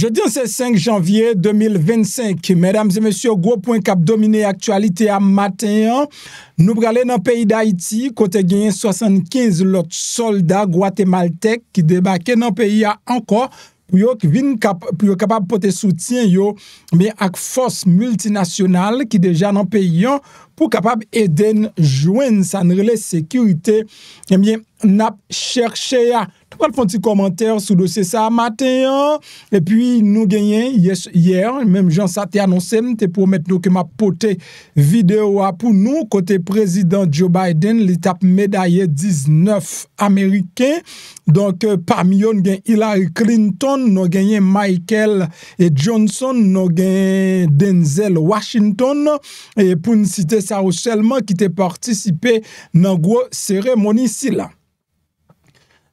Jeudi, c'est 5 janvier 2025. Mesdames et messieurs, gros point cap dominé actualité à matin. Nous allons dans le pays d'Haïti, côté gagné 75 l'autre soldats guatémaltèques qui débarquent dans le pays encore. Pour yo capable porter soutien yo mais avec force multinationale qui déjà dans pays pour capable aider joindre sa sécurité. Eh bien n'a cherché à tout le petit commentaire sur dossier ça matin et puis nous gagné hier même Jean ça t'ai annoncé te promettre nous que m'a porter vidéo pour nous côté président Joe Biden l'étape Medaye 19 américain donc parmi eux gagne Hillary Clinton nous gagné Michael et Johnson nous gagné Denzel Washington et pour ne citer ça seulement qui t'est participé dans gros cérémonie ici là.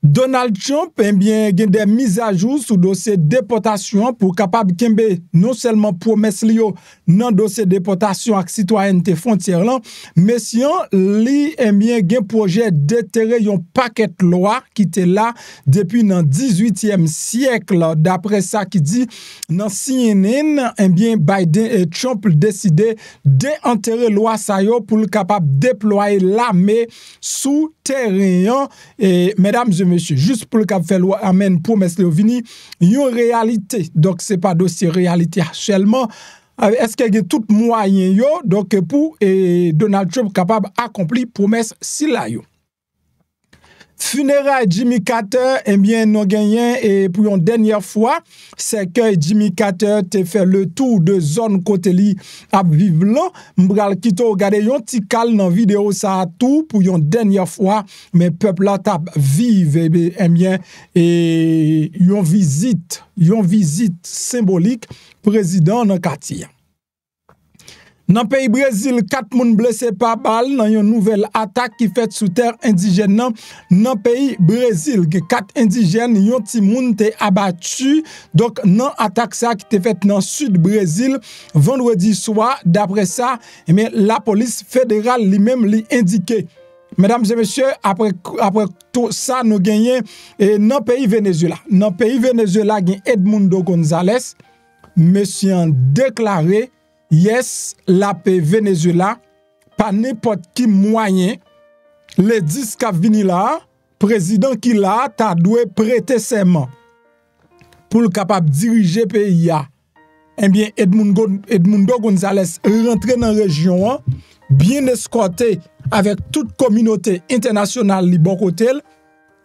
Donald Trump eh bien gen des mises à jour sur dossier déportation pour capable kembe non seulement promesse li yo dans dossier déportation ak citoyenneté frontière là mais si li eh bien gen projet déterrer yon paquet loi qui était là depuis dans 18e siècle d'après ça qui dit dans CNN eh bien Biden et Trump décidé d'enterrer loi ça yo pour capable déployer l'armée sous terrain et mesdames et messieurs juste pour le cap faire loi amène promesse le vini une réalité donc c'est pas dossier réalité actuellement est-ce qu'il y a tout moyen yo donc pour Donald Trump capable accomplir promesse si là yo funérailles Jimmy Carter eh bien nous gagné et pour une dernière fois c'est que Jimmy Carter te fait le tour de zone côté li à vivre là m'bral kito regarder yon ti kal dans vidéo ça tout pour une dernière fois mais peuple là t'a vive eh bien et yon visite symbolique président dans quartier. Dans le pays Brésil, 4 moun blessés par balle dans une nouvelle attaque qui fait sous terre indigène. Dans le pays Brésil, 4 indigènes, yon ti moun te abattu. Donc, dans attaque ça qui te fait dans le sud Brésil, vendredi soir, d'après ça, la police fédérale lui-même lui indiqué. Mesdames et messieurs, après tout ça, nous gagnons dans le pays Venezuela. Dans le pays Venezuela, il y a Edmundo González, monsieur a déclaré yes, la paix Venezuela, pas n'importe qui moyen, le 10 qui vini là, président qui là, t'a doué prêter serment pour le capable diriger pays. Eh bien, Edmundo González rentré dans la région, bien escorté avec toute communauté internationale li bon côté,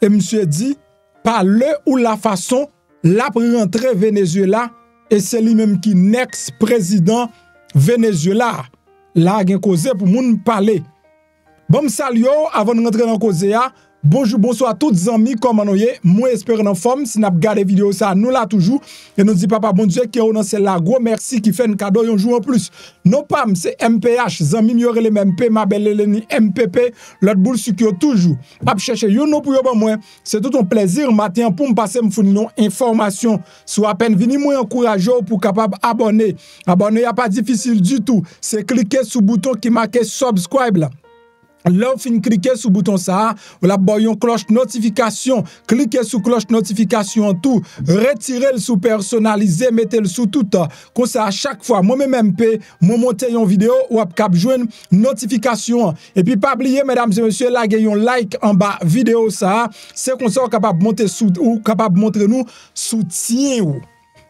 et monsieur dit, par le ou la façon, la rentrée Venezuela, et c'est lui-même qui ex-président Venezuela. Là, gen cause pour moun parler. Bon salut avant de rentrer dans cause ya. Bonjour, bonsoir à tous les amis, comment nous y est? Moi, espère en forme. Si nous avons regardé la vidéo, ça nous là toujours. Et nous dit papa, bon Dieu, qui est dans celle-là. Gros merci qui fait un cadeau, un jour en plus. Non, pas, c'est MPH. Zami, mieux les mêmes P, ma belle Eleni, MPP. L'autre boule sucre toujours. Ap chercher, yo non pour yo bon moi. C'est tout un plaisir, matin, pour me passer, me fournir une information. Soit à peine, vini moi encourager pour capable abonner. Abonner, y a pas difficile du tout. C'est cliquer sur le bouton qui marque subscribe là. Là, vous cliquez sur le bouton ça, vous avez une cloche notification, cliquez sur cloche notification tout, retirez le sous personnalisé, mettez le sous tout. Comme ça, à chaque fois, moi-même MP, moi monter une vidéo ou cap joindre notification. Et puis, pas oublier, mesdames et messieurs, là, il y a un like en bas vidéo ça, c'est comme ça, capable de monter sous ou capable de montrer nous soutien.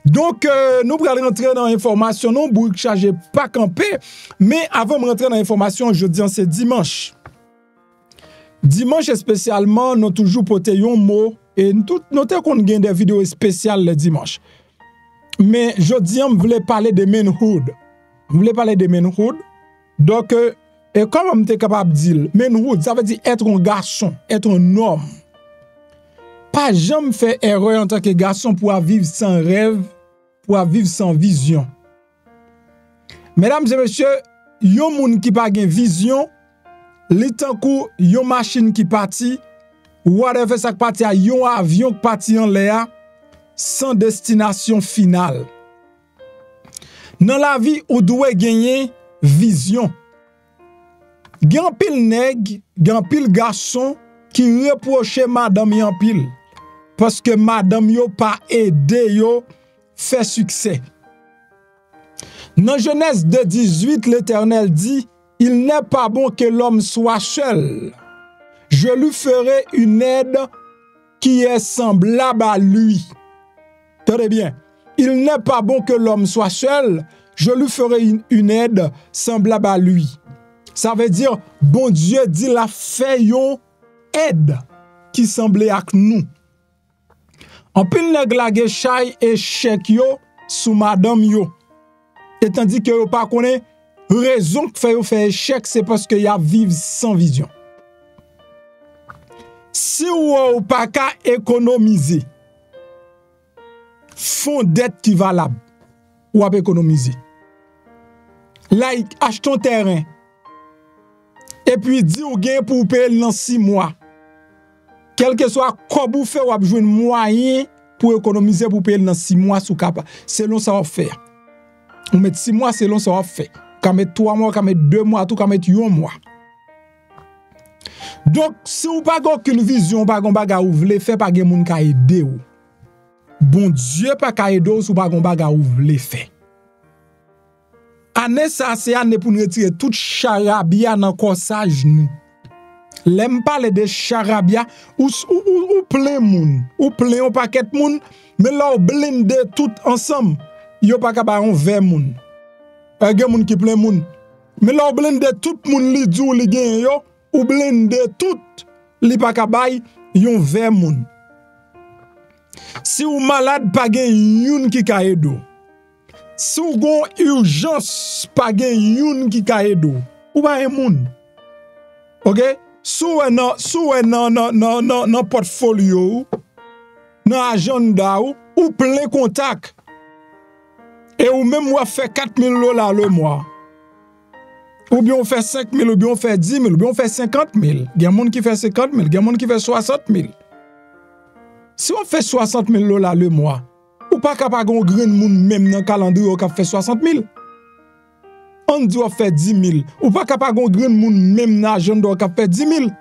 Donc, nous allons rentrer dans l'information, non, pour charger pas camper, mais avant de rentrer dans l'information, je dis c'est dimanche. Dimanche spécialement, nous toujours porté un mot et notez qu'on gagne des vidéos spéciales le dimanche. Mais je dis on voulait parler de manhood. On voulait parler de manhood. Donc et comme on était capable de dire manhood, ça veut dire être un garçon, être un homme. Pas jamais faire erreur en tant que garçon pour vivre sans rêve, pour vivre sans vision. Mesdames et messieurs, yon moun qui pas gen vision, li tankou yon machine qui parti, whatever ça parti a yon avion qui parti en l'air sans destination finale. Dans la vie, ou doit gagner vision. Gen pile nèg, gen pile garçon qui reproche madame yon pile parce que madame yo pas aidé yo fait succès. Dans Genèse 2:18, l'Éternel dit, il n'est pas bon que l'homme soit seul. Je lui ferai une aide qui est semblable à lui. Tenez bien. Il n'est pas bon que l'homme soit seul. Je lui ferai une aide semblable à lui. Ça veut dire, bon Dieu dit la fait une aide qui semblait à nous. En pile nèg la ge chay et chèque yo sous madame yo. Et tandis que yo pas connaît raison que fait yo faire échec, c'est parce que y a vivre sans vision. Si ou pas qu'à économiser fond dette qui valable ou à économiser. Là, achète ton terrain et puis dit ou gain pour payer dans 6 mois. Quel que soit quoi vous fait ou a besoin de moyen pour économiser pour payer dans 6 mois sous capable. Selon ça va faire. On met 6 mois selon ça va faire. Quand mettre 3 mois, quand mettre 2 mois, tout quand mettre 1 mois. Donc si ou pas aucune vision, pas gon baga ou vle faire pas gen moun ka aider ou. Bon Dieu pas ka aider ou sou pas gon baga ou vle faire. Année ça c'est année pour nous retirer toute charabia dans corsage nous. L'aime parler de charabia ou plein moun, ou plein un paquet moun, mais là ou blinde tout ensemble. Yo pas ka ba on 20 moun. Gen moun qui plein moun. Mais là ou blinde tout moun li djou li gen yo, ou blinde tout li pa ka bay yon 20 moun. Si ou malade pa gen yon qui ka edo. Si ou gon urgence pa gen yon qui ka edo, ou ba yon moun. OK? Sou nan portfolio, nan agenda ou plein contact. Et ou même ou fait $4,000 le mois. Ou bien on fait 5,000, ou bien on fait 10,000, ou bien on fait 50,000. Il y a des gens qui fait 50,000, il y a des gens qui fait 60,000. Si on fait $60,000 le mois, ou pas capable de grand monde même dans le calendrier qui fait 60,000. On dit on fait 10,000. Ou pas capable de grand monde même dans l'agenda qui fait 10,000.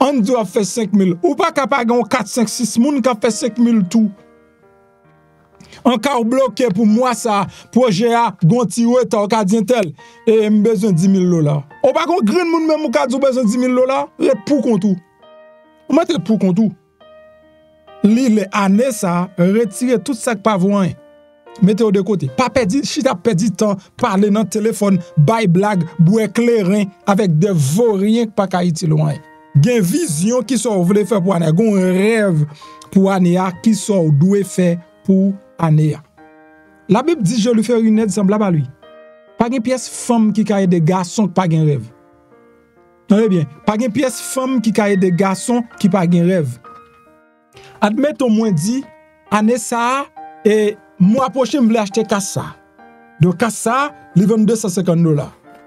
On dit on fait 5,000. Ou pas capable de 4, 5, 6 moun qui fait 5,000 tout. Encore bloqué pour moi ça projet a gonti retard ka di tel et besoin $10,000. On pas gon grand monde même ka di besoin $10,000 et pour kontou. On mette pour kontou. Li les années ça retirer tout ça pas voin. Mettez-au de côté. Pas perdre chita perdu temps parler dans téléphone, bail blague, boire clairin avec des vauriens pas Haiti loin. Gen vision qui sont voulez faire pour année, gon rêve pour année qui sont doué faire pour année. La Bible dit je lui fais une aide semblable à lui. Pas une pièce femme qui a des garçons qui pas un rêve. Très bien. Pas une pièce femme qui a des garçons qui pas un rêve. Admettons moi dit année ça et mois prochain je vais acheter cassa. Donc cassa, il vend $250.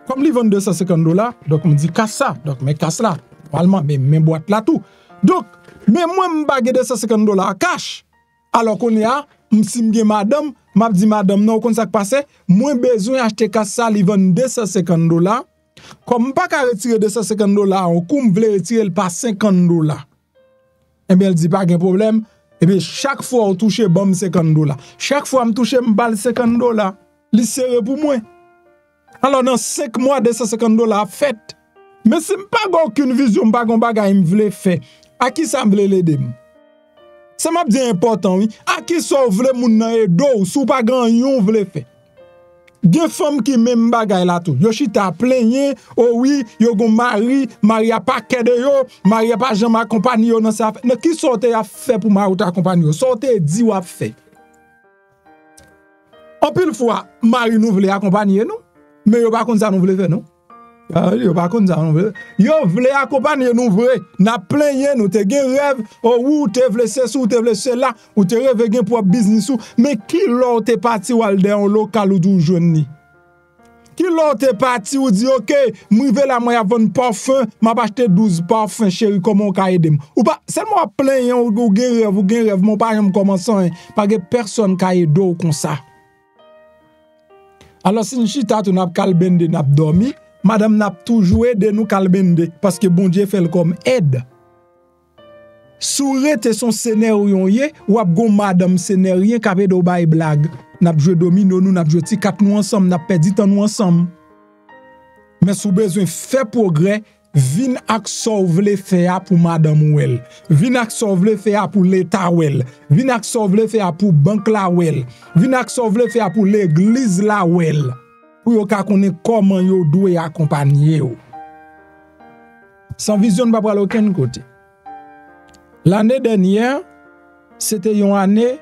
Comme il vend $250, donc on me dit cassa. Donc mais casse là. Normalement mais boîte là tout. Donc mais moi me bague $250 cash. Alors qu'on est à si m'gen madame, m'a dit madame non kon ça passe, moins besoin acheter cassa li vend $250. Comme pas ka retirer $250 on kou vle retirer le pas $50. Et bien elle dit pas de problème. Et bien chaque fois on touche bon $50. Chaque fois me touche m'bal $50. Li serré pour moi. Alors dans 5 mois $250 fait. Mais si m'pas aucune vision, pas gon bagay m'vle faire. À qui ça m'vle l'aider? Ça m'a dit important oui. À qui ça vle moun nan edo sou pas grand yon vle faire. Gen femme qui même bagay la tout. Yo chita plaigné, oh oui, yo gon mari a pas kede yo, mari a pas jamais accompagné yo dans ça. Ne qui sorte a fait pour mari accompagner yo? Sorte dit ou a fait. En pile fois, mari nous voulait accompagner nous, mais yo pas comme ça nous voulait faire non. Yo pas comme ça nous voulait. Yo voulait accompagner nous vrai. N'a plaigné nous te gen rêve, oh ou te voulait c'est ou te voulait cela, ou te rêve gen pour business ou, mais qui l'autre te parti ou al dans local ou du jeune. Qui l'autre parti ou dit OK, m'rive la moi vendre parfum, m'a acheté 12 parfums chéri comment ka aider ou pas seulement plaigné ou gen rêve mon pas jamais commençant pas que personne ka aider comme ça. Alors si chita tu n'a kalbende n'a dormi, madame n'a toujours aidé nous kalbende parce que bon Dieu fait comme aide. Sourete son scénario ou ap gon madame scénario k'ap do bay blague. N'a joué domino nous, n'a joué ti kat nous ensemble, n'a perdu temps nous ensemble. Mais sous besoin faire progrès, vin ak sauve le faire pour madame ouel. Vin ak sauve le faire pour l'état ouel. Vin ak sauve le faire pour banque la ouel. Vin ak sauve le faire pour l'église la ouel. Pour yo ka connaît comment yo doit accompagner yo. Sans vision ne va pas aucun côté. L'année dernière, c'était une année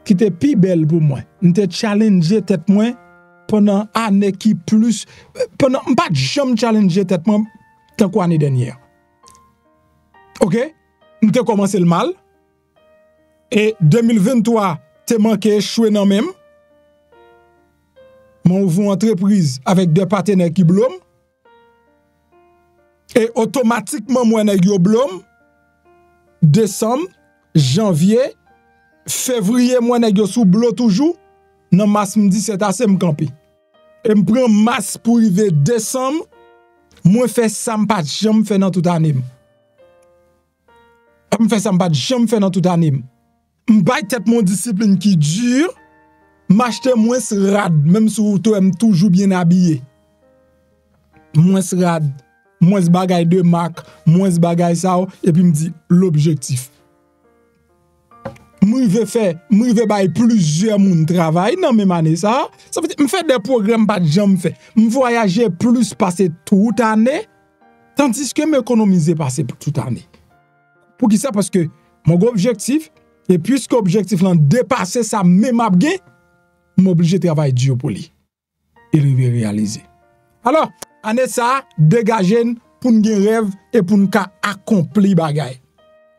qui était plus belle pour moi. M'te challenger tête moi pendant année qui plus pendant pas jamais challenger tête moi tant que l'année dernière. OK? M'te commencé le mal et 2023 t'es manqué échoué dans même. Mon ouvre entreprise avec deux partenaires qui blôme et automatiquement moi nèg yo blôme. Décembre, janvier, février, moi nèg yo sous blo toujours. Nan mars m'di c'est assez m'camper. Et m'prend mars pour arriver décembre, moi fait ça m'pas jamais fait dans toute année. M'fait ça m'pas jamais fait dans toute année. M'bay tête mon discipline qui dure, m'acheter moins rad même si toi aime toujours bien habillé. Moins rad. Moins bagay de marque, moins bagay ça, et puis me dit l'objectif. M'rive bay plusieurs moun travail dans même année ça. Ça veut dire me fait des programmes pas jamais fait. Me voyager plus passer toute année tandis que m'économiser passer toute année. Pour qui ça parce que mon objectif et puisque objectif là dépasser ça même a gain, m'obligé travailler dur pour lui. Il va réaliser. Alors année ça dégager pour nous rêve et pour nous accomplir bagay.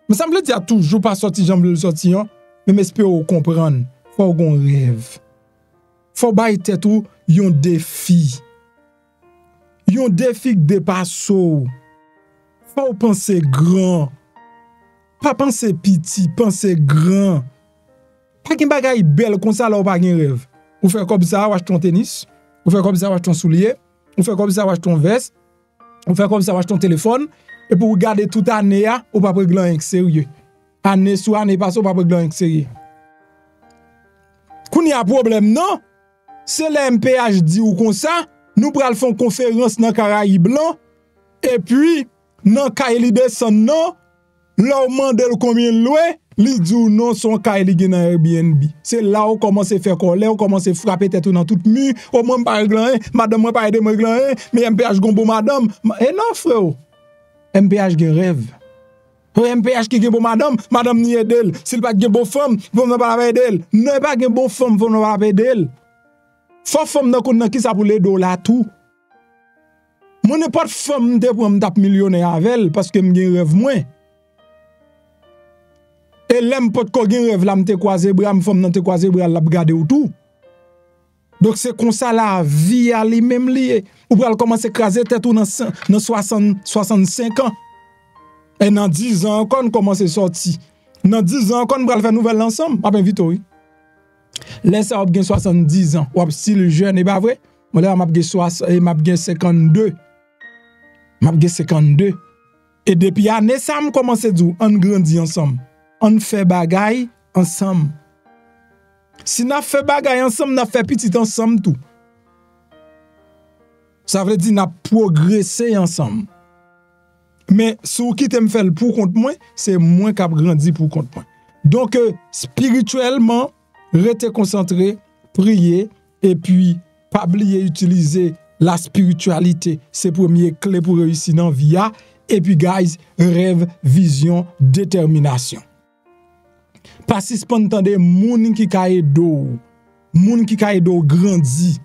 Me semble dire toujours pas sorti jambe le sortir mais m'espère comprendre faut gon rêve. Faut bay tête ou yon défi. Yon défi que dépasse. Faut penser grand. Pas penser petit, penser grand. Pas gen bagay belle comme ça là ou pas gen rêve. Ou faire comme ça, ou acheter ton tennis, ou faire comme ça, ou acheter ton soulier. On fait comme ça, on achète ton veste. On fait comme ça, on achète ton téléphone. Et pour regarder toute année, on va pas prendre rien sérieux. Année sous année passée, on va pas prendre rien sérieux. Quand il y a un problème, non? C'est l'MPH dit ou comme ça, nous pral faire une conférence dans Caraïbes blanc. Et puis, dans Kaili descend, non? Là, on demande combien de loué. Li dit non son ka li gen Airbnb. C'est là où commence à faire colère, on commence à frapper tête dans toute mur, au moins pas régler, madame moi pas aider moi régler, mais MPH gon bon madame. Et non frère. MPH gen rêve. MPH qui gen bon madame ni aide. S'il pas gen bon femme, vous ne pas aider. Non pas gen bon femme, vous ne pas aider. Faut femme nan qui ça pour les dollars tout. Moi n'importe femme de pour me tape millionnaire avec parce que me gen rêve moins. Et l'aime pot ko gen rêve la m'te croiser bras m'femme nan te croiser bras la regarder ou tout. Donc c'est comme ça la vie a li même lié. Ou pral commencer craser tête ou dans 65 ans. Et dans 10 ans qu'on commence sorti. Dans 10 ans qu'on pral faire Nouvel ensemble, pas vite oui. Laisse ça gen 70 ans, ou style jeune et pas vrai. Moi là m'a gen 52. M'a gen 52. Et depuis année ça me commence dire on grandit ensemble. On fait bagay ensemble. Si n'a fait bagay ensemble, n'a fait petit ensemble tout. Ça veut dire n'a progressé ensemble. Mais si vous quittez me faire pour compte moi, c'est moi qui a grandi pour compte moi. Donc spirituellement, restez concentré, prier et puis pas oublier utiliser la spiritualité, c'est première clé pour réussir dans vie. Et puis guys, rêve, vision, détermination. Pas si entendre moun qui ka edo, moun qui ka edo grandi,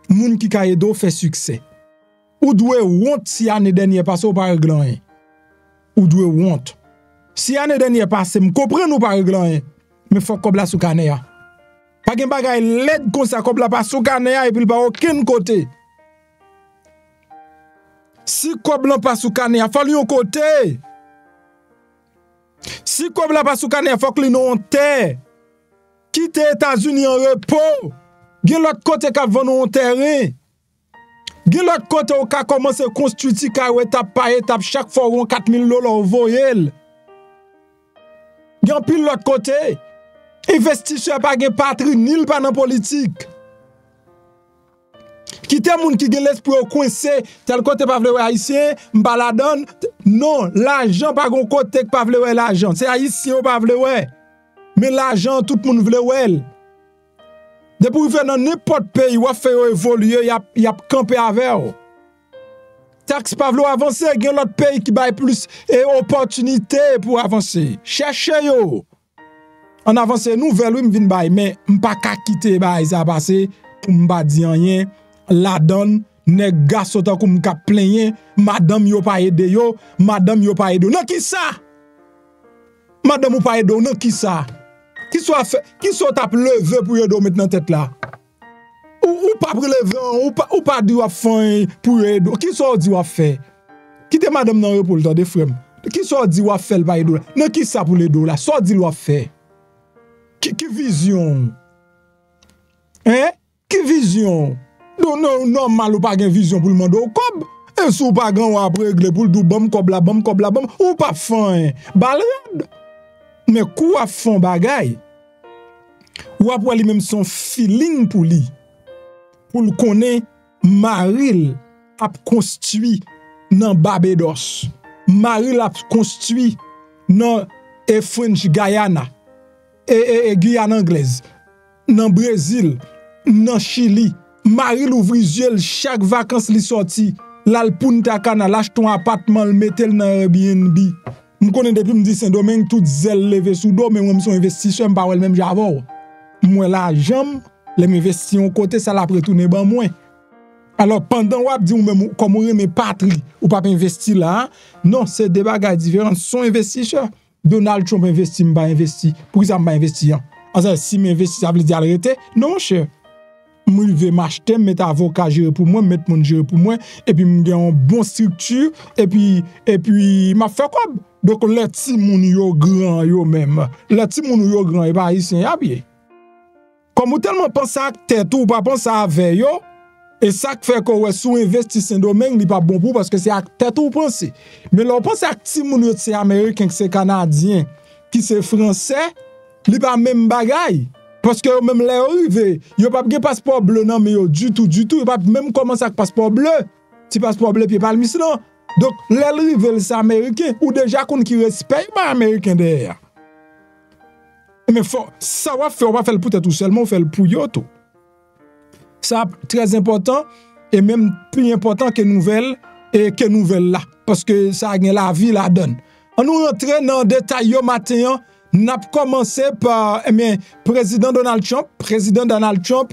moun qui ka edo fait succès. Ou doit honte si année dernière passé ou pas régler. Ou doit honte. Si année dernière passé, me comprendre ou pas régler. Mais faut comme la sou kanea. Pas gen bagay l'aide comme ça comme la pas sou kanea et puis pas aucun côté. Si comme la pas sou kanea, faut lui un côté. Si comme la pas sou kanea, faut que li non terre. Quitte États-Unis en repos. Gen l'autre côté ka vendre un terrain. Gen l'autre côté ou ka commencer construire ti ka étape par étape chaque fois on $4,000 voyel. Gen pile l'autre côté. Investisseur pas gen patrie ni pas dans politique. Qui te moun qui gen l'esprit au coincé, tel côté pas vle haïtien, m'pa la donne. Non, l'argent pas gon côté pas vle l'argent. C'est haïtien pas vle mais l'argent tout moun vle wel. Depuis vous faire dans n'importe pays, ou faire évoluer, y a camper avec. Taxe pas vle avancer, gen l'autre pays qui bail plus et opportunité pour avancer. Cherchez yo. On avance Nouvel oui m'vinn bay mais m'pa ka quitter bay ça passer pour m'pa di rien. La donne nèg garçon tant comme ka plaigner madame yo pas aider yo madame yo pas aider non qui ça madame ou pas aider non qui ça qui soit t'a lever pour yo do mettre dans tête là ou pas relever ou pas di ou fin pour aider qui soit di ou faire quitte madame dans pour le temps de frère qui soit di ou faire pas aider non qui ça pour les do là soit di ou faire qui vision hein qui vision non normal ou pas gen vision pour le monde au cob et sou pas gan ou après régler pour le bam cob la bam ou pas fin balade mais kou a fond bagay ou après lui même son feeling pour lui pour le connaître Maril a construit dans Barbados Maril a construit dans French Guyana et Guyane anglaise dans Brésil dans Chili Maril ouvri yeux chaque vacances li sorti l'al Punta Cana lâche ton appartement le mettel dans Airbnb me connais depuis me dit Saint-Domingue tout zèle levé sous dos mais moi me son investisseur me pas même j'avou moi l'argent les investir au côté ça la retourner ban moi alors pendant ou dit ou même comme ou mes patrie ou pas investir là non c'est des bagages différents son investisseur Donald Trump investi me pas investi pour ça me pas investir en si m'investir ça veut dire arrêter non cher moi vais m'acheter mettre avocat gérer pour moi mettre mon gérer pour moi et puis me gagne une bonne structure et puis m'a fait quoi donc les petits moun yo grand yo même les petits moun yo grand et pas ici a bien comme ou tellement pense à tête ou pas pense à veille yo et ça fait que ouais sous investir Saint-Domingue n'est pas bon pour parce que c'est à tête ou penser mais là on pense à petit moun yo c'est américain que c'est canadien qui c'est français li pas même bagaille. Parce que même les arrivés, yo pas de passeport bleu non mais yo du tout, yo pas même commencer avec passeport bleu. Si passeport bleu puis pas le mis non. Donc les arrivés c'est américain ou déjà qu'on qui respecte pas américain derrière. Mais ça va faire on va faire peut-être tout seulement on fait le pour yo tout. Ça très important et même plus important que Nouvel et que Nouvel là parce que ça gagne la vie la donne. On nous rentrer dans détail yo matin. N'a commencé par président Donald Trump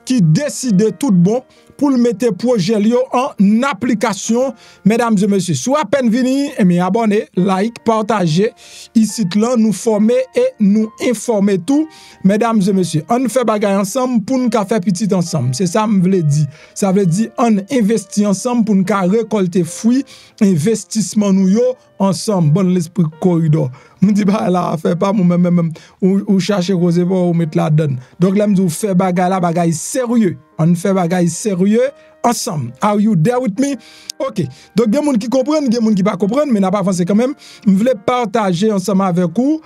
qui décide tout bon pour le mettre projet en application. Mesdames et messieurs, soit à peine vini, abonnez, like, partagez. Ici là, nous former et nous informer tout. Mesdames et messieurs, on fait bagaille ensemble pour nous faire petit ensemble. C'est ça me veut dire. Ça veut dire on investit ensemble pour nous récolter fruits, investissement nous yo ensemble. Bon l'esprit corridor. Me dit bah là fait pas moi-même ou chercher cause pour mettre la donne. Donc là me fait bagaille sérieux. On fait bagaille sérieux ensemble. Are you there with me? OK. Donc il y a des gens qui comprennent, il y a des gens qui pas comprennent mais n'a pas avancé quand même. Je voulais partager ensemble avec vous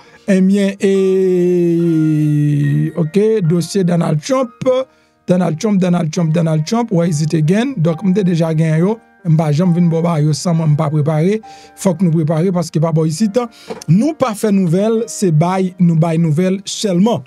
OK, dossier Donald Trump, where is it again? Donc m'était déjà gagné yo. M'pa jamais vinn boba yo sans m'pa préparer faut que nous préparer parce que pas bon ici nous pas fait nouvelle c'est nous bail nouvelle seulement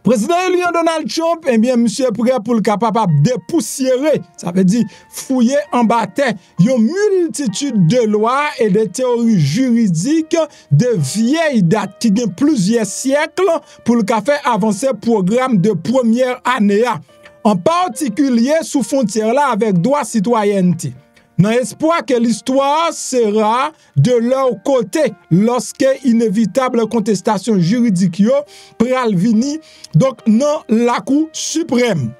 président Donald Trump monsieur prêt pour le capable dépoussiérer ça veut dire fouiller en bataille une multitude de lois et de théories juridiques de vieille date qui ont plusieurs siècles pour le faire avancer programme de première année en particulier sous frontière là avec droit citoyenneté. Dans espoir que l'histoire sera de leur côté lorsque inévitable contestation juridique yo pral vini donc dans la Cour suprême.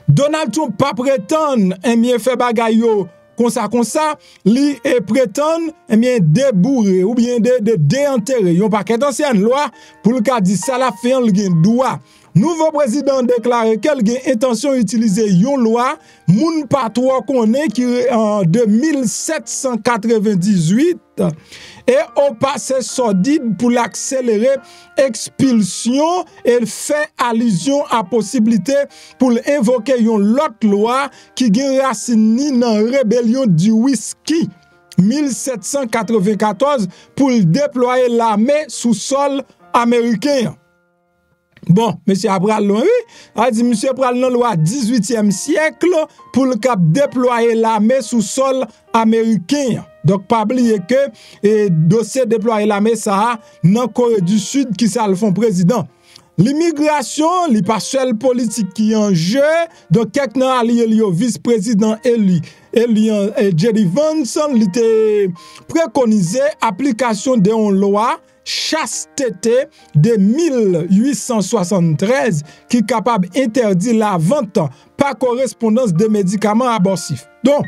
Donald Trump pas prétendre fait bagay yo comme ça li prétend débourrer ou bien de déenterrer yon paquet d'ancienne loi pour le cas dit ça la fait le droit Nouveau président déclaré qu'elle a intention d'utiliser une loi moun patro connaît qui de 1798 et au passé sordide pour l'accélérer expulsion et fait allusion à possibilité pour invoquer une autre loi qui gagne racine dans rébellion du whisky 1794 pour déployer l'armée sous sol américain. Bon, monsieur Abral, oui, a dit monsieur pral nan loi 18e siècle pour le cap déployer l'armée sous sol américain. Donc pas oublier que dossier déployer l'armée ça dans Corée du Sud qui ça le font président. L'immigration, li pas seul politique qui en jeu, donc quelqu'un nan allié li vice-président élu Jerry Vanson, li te préconisé application de une loi chasteté de 1873 qui est capable d'interdire la vente par correspondance de médicaments abortifs. Donc,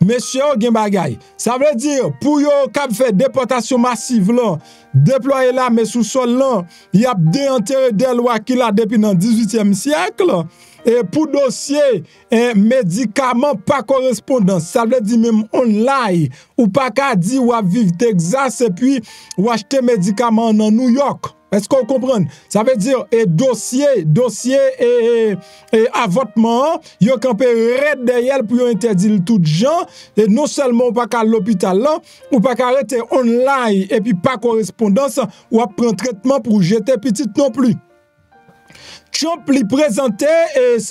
monsieur Genbagay, ça veut dire pour yo cap faire déportation massive là, déployer l'armée sous sol là, il y a déenterré des lois qu'il a depuis dans 18e siècle. Et pour dossier médicaments par correspondance, ça veut dire même online, ou pas qu'à dire ou à vivre Texas et puis ou acheter médicaments dans New York. Est-ce qu'on comprend? Ça veut dire dossier et avortement, yo campé red derrière pour interdire tout gens et non seulement pas qu'à l'hôpital là, ou pas qu'à arrêter online et puis pas correspondance ou à prendre traitement pour jeter petit non plus. Trump li présenté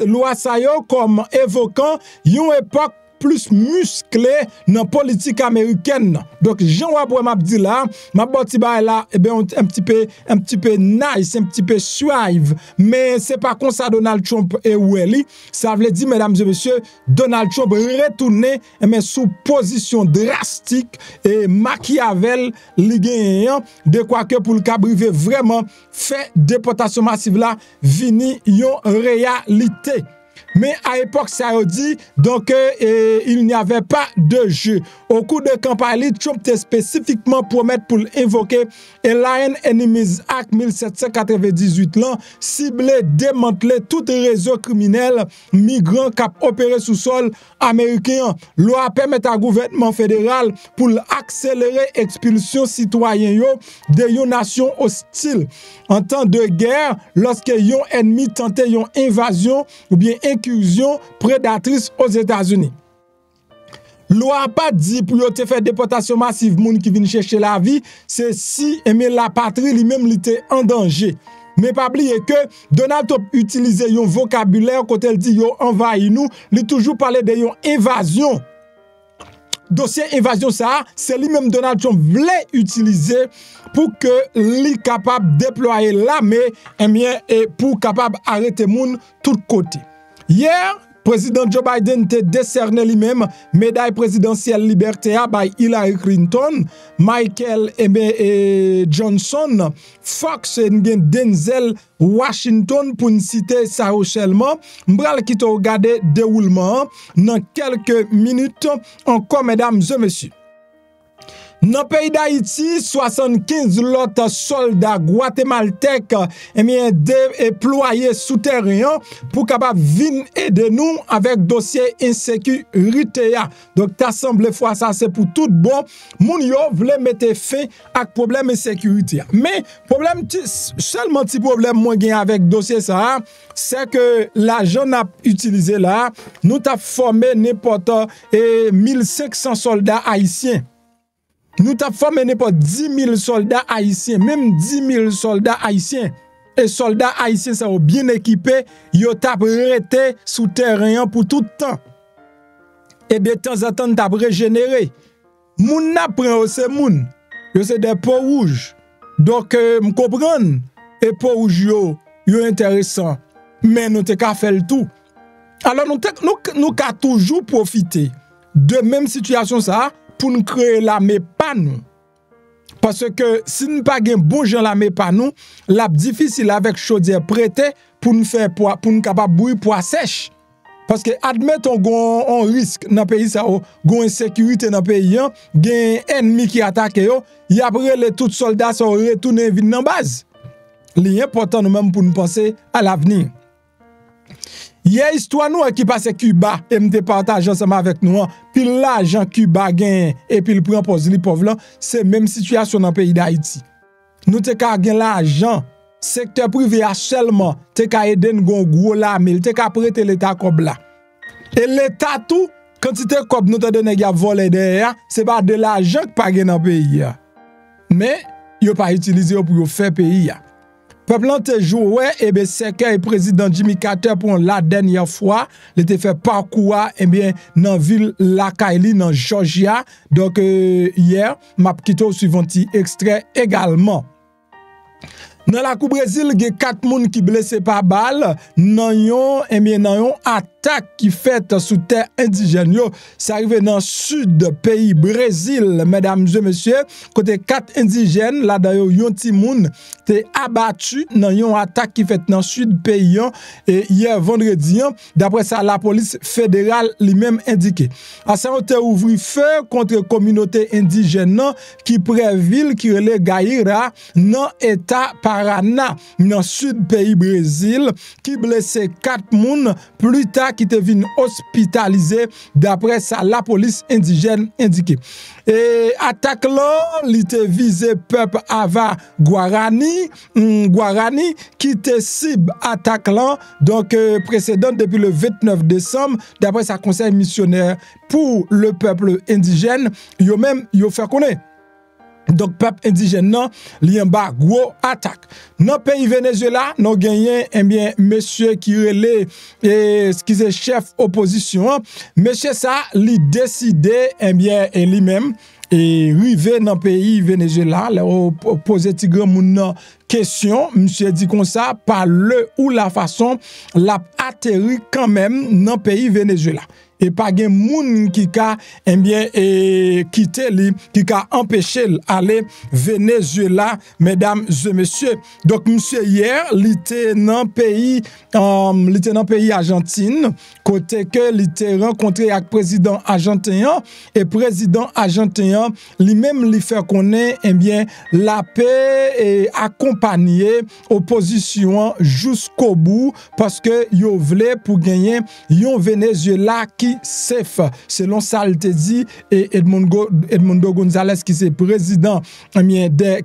loi sa yo comme évoquant une époque plus musclé dans politique américaine. Donc Jean Waboué m'a dit là, m'a boti ba là un petit peu nice, un petit peu suave, mais c'est pas comme ça Donald Trump et Welly. Ça veut dire mesdames et messieurs, Donald Trump retourné mais sous position drastique et Machiavel li gagnant de quoi que pour le cabriver vraiment fait déportation massive là vini yon réalité. Mais à l'époque, ça a dit donc il n'y avait pas de jeu. Au cours de campagne, Trump était spécifiquement promis pour invoquer Alien Enemies Act 1798 là, ciblé, démanteler tout réseau criminel migrant qui opéré sous sol américain. Loi permet à gouvernement fédéral pour accélérer expulsion citoyen de yon nation hostile. En temps de guerre, lorsque yon ennemi tentait yon invasion ou bien incursion prédatrice aux États-Unis. Loi pas dit pour te faire déportation massive moun qui viennent chercher la vie, c'est si aimer la patrie lui-même li était en danger. Mais pas oublier que Donald Trump utilisait un vocabulaire quand elle dit yo envahi nous, il toujours parler de yon invasion. Dossier invasion ça, c'est lui-même Donald Trump voulait utiliser pour que li capable déployer l'armée et pour capable arrêter moun tout côté. Hier, président Joe Biden te décerné lui-même médaille présidentielle liberté by Hillary Clinton, Michael Johnson, Fox et Denzel Washington pour citer ça seulement. M'bral qui te regarder déroulement dans quelques minutes encore mesdames et messieurs. Dans le pays d'Haïti, 75 autres soldats guatémaltèques déployés souterrains pour capable venir aider nous avec dossier insécurité. Donc, t'as semblé fois ça, c'est pour tout bon. Moun yo vle mettre fin à problème insécurité. Mais, problème, seulement petit problème moi gain avec dossier ça, c'est que l'argent n'a utilisé là, nous t'a formé n'importe 1500 soldats haïtiens. Nous avons formé n'importe 10 000 soldats haïtiens, même 10 000 soldats haïtiens. Et soldats haïtiens sont bien équipés, ils ont arrêté sous terrain pour tout le temps. Et de temps en temps, ils ont régénéré. Moun n'a pris aussi moun. C'est des peaux rouges. Donc, je comprends. Et peaux rouges, sont intéressants. Mais nous avons fait le tout. Alors, nous avons toujours profité de même situation ça. Pour nous créer l'armée pas nous. Parce que si nous pas gen bon gens l'armée pas nous, la difficile avec chaudière prêtée pour nous faire pour nous capable bouillir pois sèche. Parce que admettons on risque dans pays ça, gon insécurité dans pays, gen ennemi qui attaque yo, y après les tout soldats sont retourner vinn dans base. L'important nous-mêmes pour nous penser à l'avenir. Il y a histoire nous qui passe Cuba et me partage ensemble avec nous puis l'argent Cuba gagne et puis il prend pose les pauvres là, c'est même situation dans le pays d'Haïti. Nous te ka gagne l'argent secteur privé a seulement te ka aider nous gros là mais te ka prêter l'état comme là. Et l'état tout quantité comme nous te donner gars voler derrière, c'est pas de l'argent qui pas gagne dans le pays. Mais yo pas utiliser pour faire pays. Peuple te joué et bien c'est que le président Jimmy Carter pour la dernière fois, il était fait parcours et bien dans ville la Kaili dans Georgia. Donc hier, m'a quitté au suivant extrait également. Dans la Coupe Brésil, il y a 4 personnes qui blessés par balle. Nan yon attaque qui fait sous terre indigène. Ça arrive dans le sud du pays Brésil, mesdames et messieurs. Côté 4 indigènes, là d'ailleurs, yon ti moun te abattu dans yon attaque qui fait dans le sud du pays. Et hier vendredi, d'après ça, la police fédérale lui-même indiqué. À ça, on te ouvri feu contre la communauté indigène qui préville, qui relève Gaïra, dans l'état Parana, dans le sud du pays Brésil, qui blessé 4 personnes plus tard qui te venu hospitalisé d'après ça la police indigène indiqué. Et attaque là, il te visé peuple Ava Guarani qui te cible attaque là donc précédent depuis le 29 décembre d'après sa conseil missionnaire pour le peuple indigène, yo même yo fait connaître. Donc peuple indigène non li en bas gros attaque dans pays Venezuela nous gagné eh bien monsieur qui relait ce qui est chef opposition monsieur ça li décidé eh bien et lui-même et rivé dans pays Venezuela poser ti grand moun question monsieur dit comme ça par le ou la façon l'a atterri quand même dans pays Venezuela. Et pas gen moun qui ka eh bien quitter li qui ka empêcher aller Venezuela mesdames et messieurs. Donc monsieur hier li était dans pays Argentine côté que li était rencontré avec président argentin et président argentin lui-même li fait connaître eh bien la paix et accompagner opposition jusqu'au bout parce que yo vle pour gagner yon Venezuela qui safe selon ça il te dit et Edmundo González qui c'est président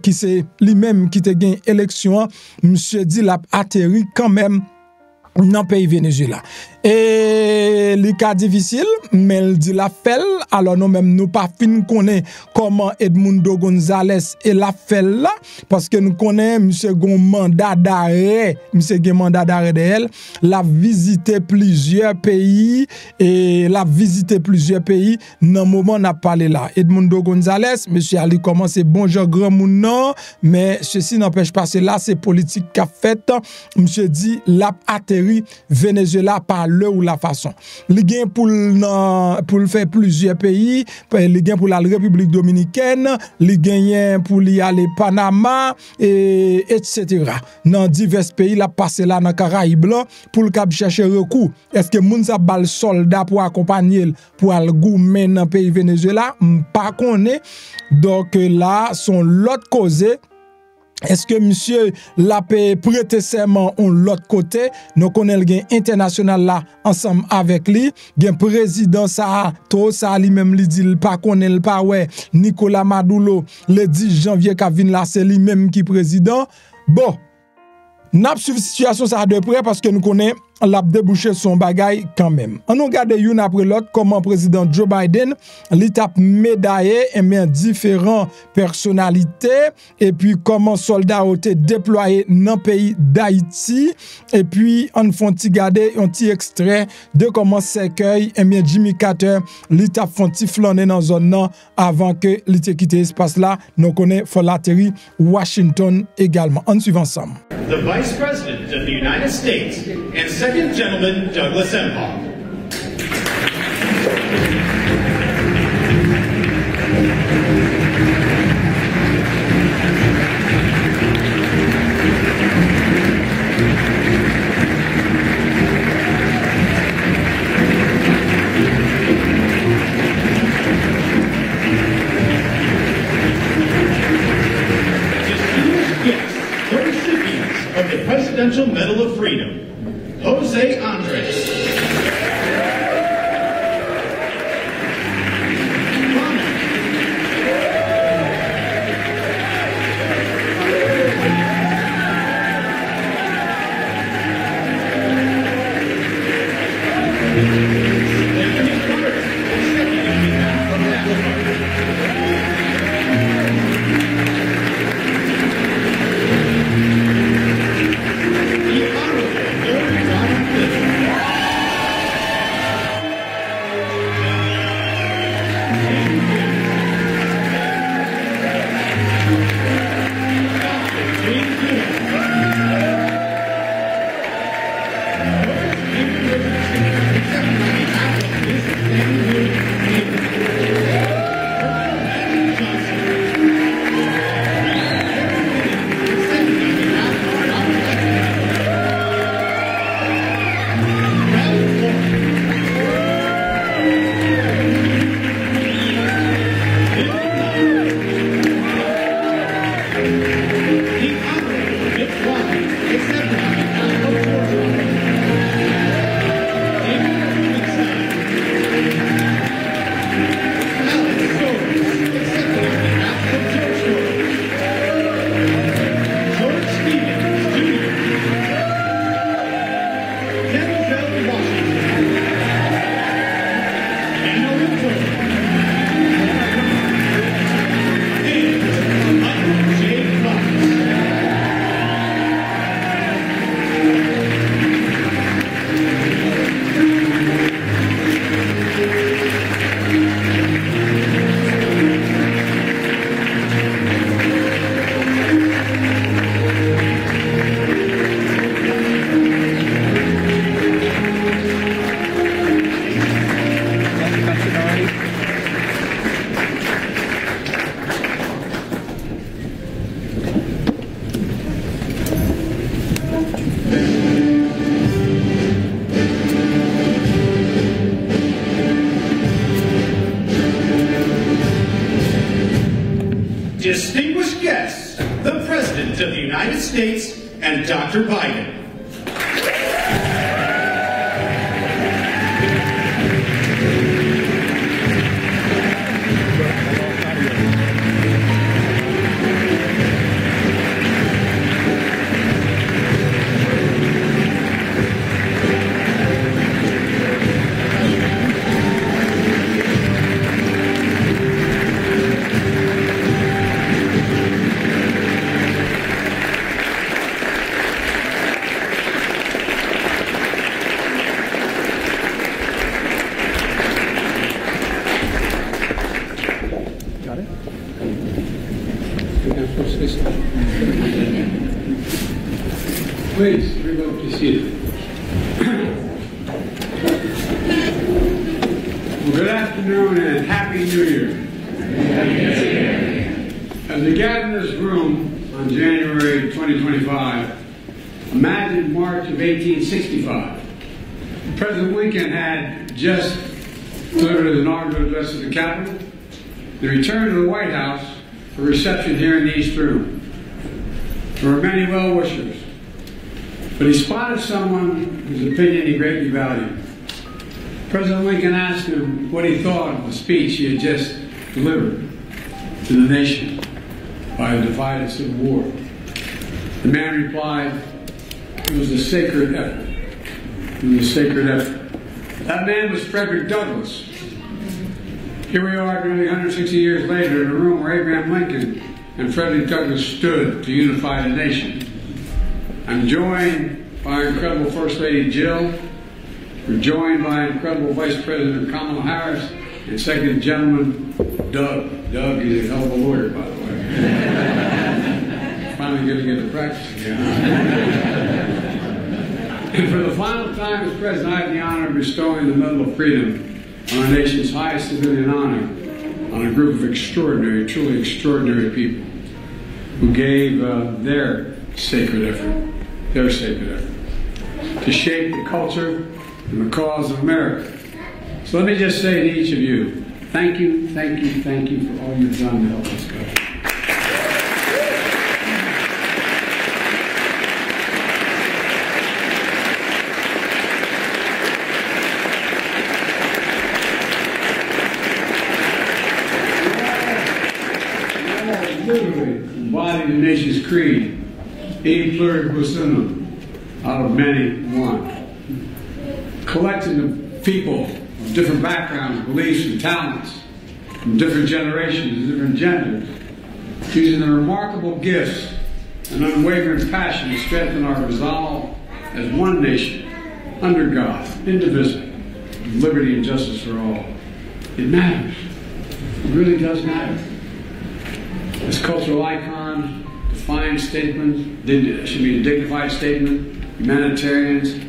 qui c'est lui-même qui te gagne élection monsieur dit l'a atterri quand même dans le pays Venezuela. Et le cas difficile, mais il dit la fait, alors nous même nous pas fin connaître comment Edmundo González et la fait là, parce que nous connaissons monsieur gon mandat d'arrêt, monsieur gen mandat d'arrêt de elle, l'a visité plusieurs pays et l'a visité plusieurs pays dans le moment n'a parlé là. Edmundo González, monsieur Ali commence bonjour grand moun non, mais ceci n'empêche pas cela, c'est politique qu'a fait, monsieur dit l'a atterri Venezuela par le ou la façon. Li gen pour faire plusieurs pays, li gen pour la République dominicaine, li gen pour li aller Panama et etc. Dans divers pays la passé là dans Caraïbes pour le cap chercher recours. Est-ce que moun sa bal soldat pour accompagner pour al goumen dans pays Venezuela pas connaît. Donc là sont l'autre cause. Est-ce que monsieur l'a prêté serment on l'autre côté nous connaît le gain international là ensemble avec lui gain président ça tout ça lui même lui dit pas connaît pas ouais Nicolas Maduro le 10 janvier qu'a vinn là c'est lui même qui président bon n'a suivi situation ça de près parce que nous connaît l'a débouché son bagaille quand même. On regarde une après l'autre comment président Joe Biden l'étape médaillé et bien différentes personnalités et puis comment soldats ont été déployés dans le pays d'Haïti et puis on font garder un petit extrait de comment s'accueille et bien Jimmy Carter l'étape font flâner dans zone là avant que l'été quitter espace là nous connaît faut l'atterri Washington également. On suit ensemble. The Vice President of the United States and Second Gentleman Douglas Emhoff. Distinguished guests, the recipients Presidential Medal of Freedom, Jose Andres. Distinguished guests, the President of the United States and Dr. Biden. Please, everybody be seated. Well, good afternoon and Happy New Year. As we gather in this room on January 2025, imagine March of 1865. President Lincoln had just delivered his inaugural address to the Capitol, the return to the White House for reception here in the East Room. There were many well-wishers, but he spotted someone whose opinion he greatly valued. President Lincoln asked him what he thought of the speech he had just delivered to the nation by a divided civil war. The man replied, "It was a sacred effort. It was a sacred effort." That man was Frederick Douglass. Here we are nearly 160 years later in a room where Abraham Lincoln and Frederick Douglass stood to unify the nation. I'm joined by our incredible First Lady Jill. We're joined by incredible Vice President Kamala Harris and Second Gentleman Doug. Doug is a hell of a lawyer, by the way. Finally going to get to practice again. And for the final time as President, I have the honor of bestowing the Medal of Freedom on our nation's highest civilian honor on a group of extraordinary, truly extraordinary people who gave their sacred effort to shape the culture and the cause of America. So let me just say to each of you, thank you, thank you, thank you for all you've done to help us go. reciting the nation's creed, E pluribus unum, out of many one. Collecting the people of different backgrounds, beliefs, and talents, from different generations, different genders, using the remarkable gifts and unwavering passion to strengthen our resolve as one nation, under God, indivisible, with liberty and justice for all. It matters. It really does matter. As cultural icons, defiant statements, it should be a dignified statement, humanitarians,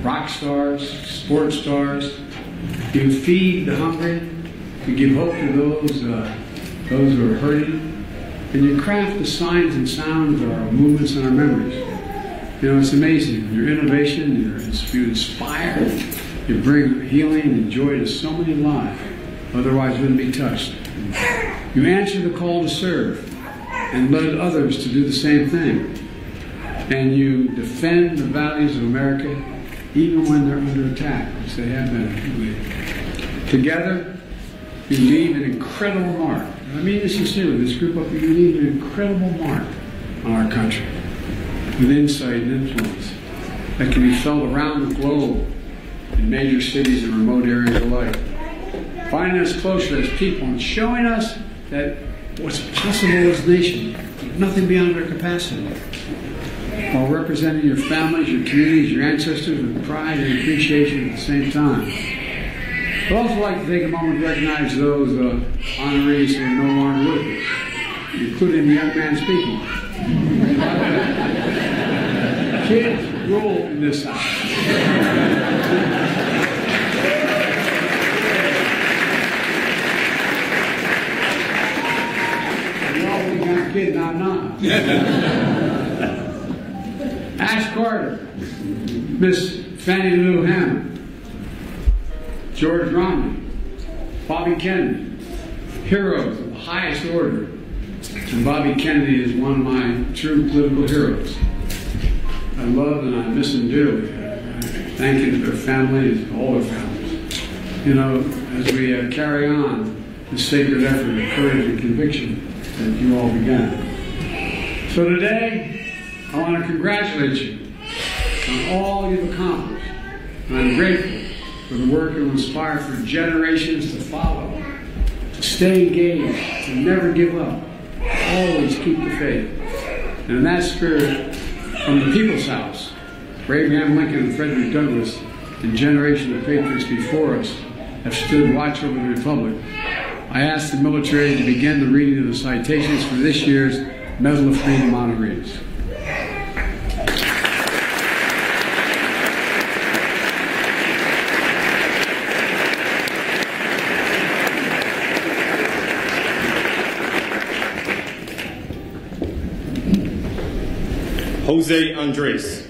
rock stars, sports stars. You feed the hungry, you give hope to those who are hurting, and you craft the signs and sounds of our movements and our memories. You know, it's amazing. Your innovation, you inspire, you bring healing and joy to so many lives, otherwise wouldn't be touched. You answer the call to serve and lead others to do the same thing. And you defend the values of America even when they're under attack, which they have been. Together, you leave an incredible mark. And I mean this sincerely, this group of you leave an incredible mark on our country with insight and influence that can be felt around the globe in major cities and remote areas alike. Finding us closer as people and showing us that what's possible as a nation, nothing beyond our capacity, while representing your families, your communities, your ancestors with pride and appreciation at the same time. I'd also like to take a moment to recognize those honorees who are no longer with us, including the young man speaking. Kids rule in this house. Kid, not. Ash Carter, Miss Fannie Lou Hammond, George Romney, Bobby Kennedy, heroes of the highest order. And Bobby Kennedy is one of my true political heroes. I love and I miss him dearly. Thank you to their families, all their families. You know, as we carry on the sacred effort of courage and conviction that you all began. So today, I want to congratulate you on all you've accomplished. And I'm grateful for the work you inspire for generations to follow. To stay engaged, to never give up, always keep the faith. And in that spirit, from the People's House, where Abraham Lincoln and Frederick Douglass and generations of patriots before us have stood watch over the Republic, I ask the military to begin the reading of the citations for this year's Medal of Freedom honorees. Jose Andres.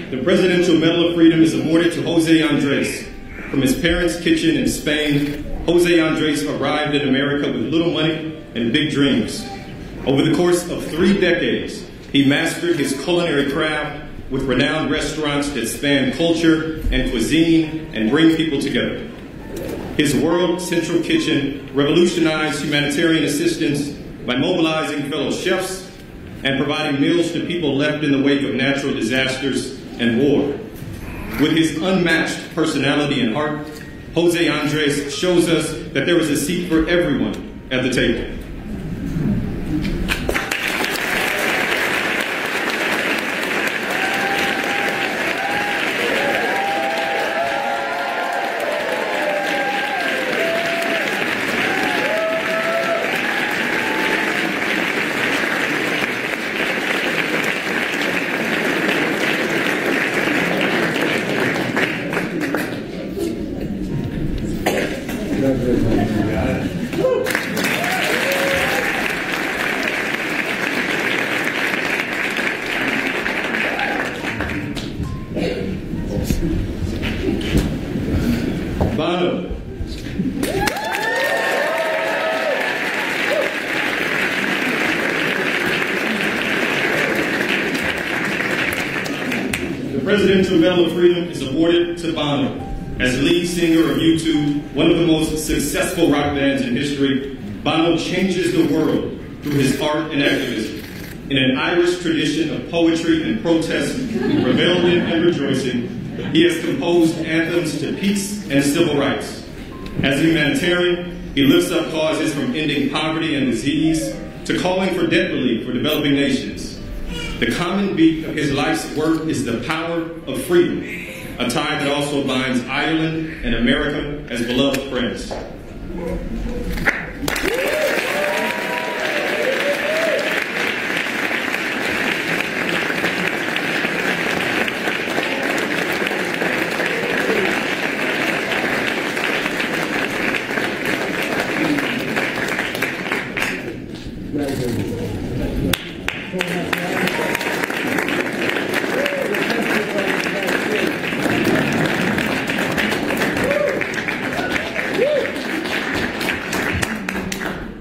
The Presidential Medal of Freedom is awarded to Jose Andres. From his parents' kitchen in Spain, Jose Andres arrived in America with little money and big dreams. Over the course of 3 decades, he mastered his culinary craft with renowned restaurants that span culture and cuisine and bring people together. His World Central Kitchen revolutionized humanitarian assistance by mobilizing fellow chefs and providing meals to people left in the wake of natural disasters and war. With his unmatched personality and heart, Jose Andres shows us that there is a seat for everyone at the table. Presidential Medal of Freedom is awarded to Bono. As lead singer of U2, one of the most successful rock bands in history, Bono changes the world through his art and activism. In an Irish tradition of poetry and protest, rebellion and rejoicing, he has composed anthems to peace and civil rights. As a humanitarian, he lifts up causes from ending poverty and disease to calling for debt relief for developing nations. The common beat of his life's work is the power of freedom, a tie that also binds Ireland and America as beloved friends.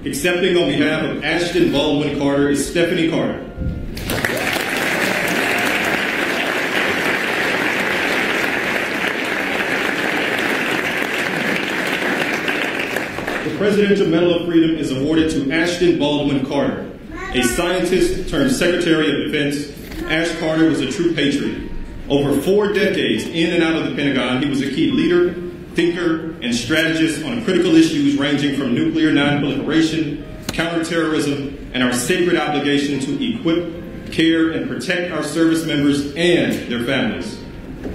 Accepting on behalf of Ashton Baldwin Carter is Stephanie Carter. The Presidential Medal of Freedom is awarded to Ashton Baldwin Carter. A scientist turned Secretary of Defense, Ash Carter was a true patriot. Over 4 decades in and out of the Pentagon, he was a key leader, thinker, and strategist on critical issues ranging from nuclear non-proliferation, counterterrorism, and our sacred obligation to equip, care, and protect our service members and their families.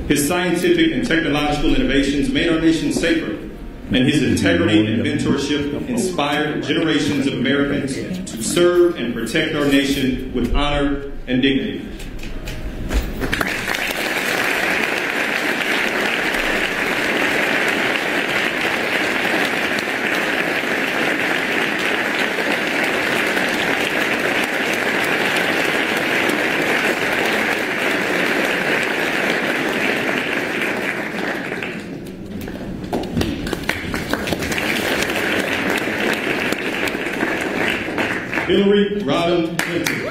His scientific and technological innovations made our nation safer, and his integrity and mentorship inspired generations of Americans to serve and protect our nation with honor and dignity. Hillary Rodham Clinton.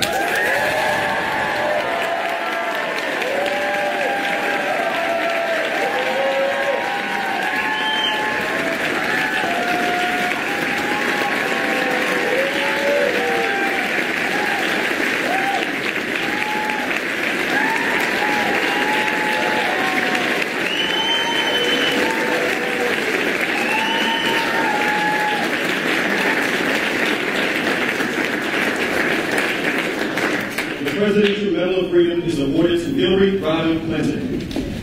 The Presidential Medal of Freedom is awarded to Hillary Rodham Clinton.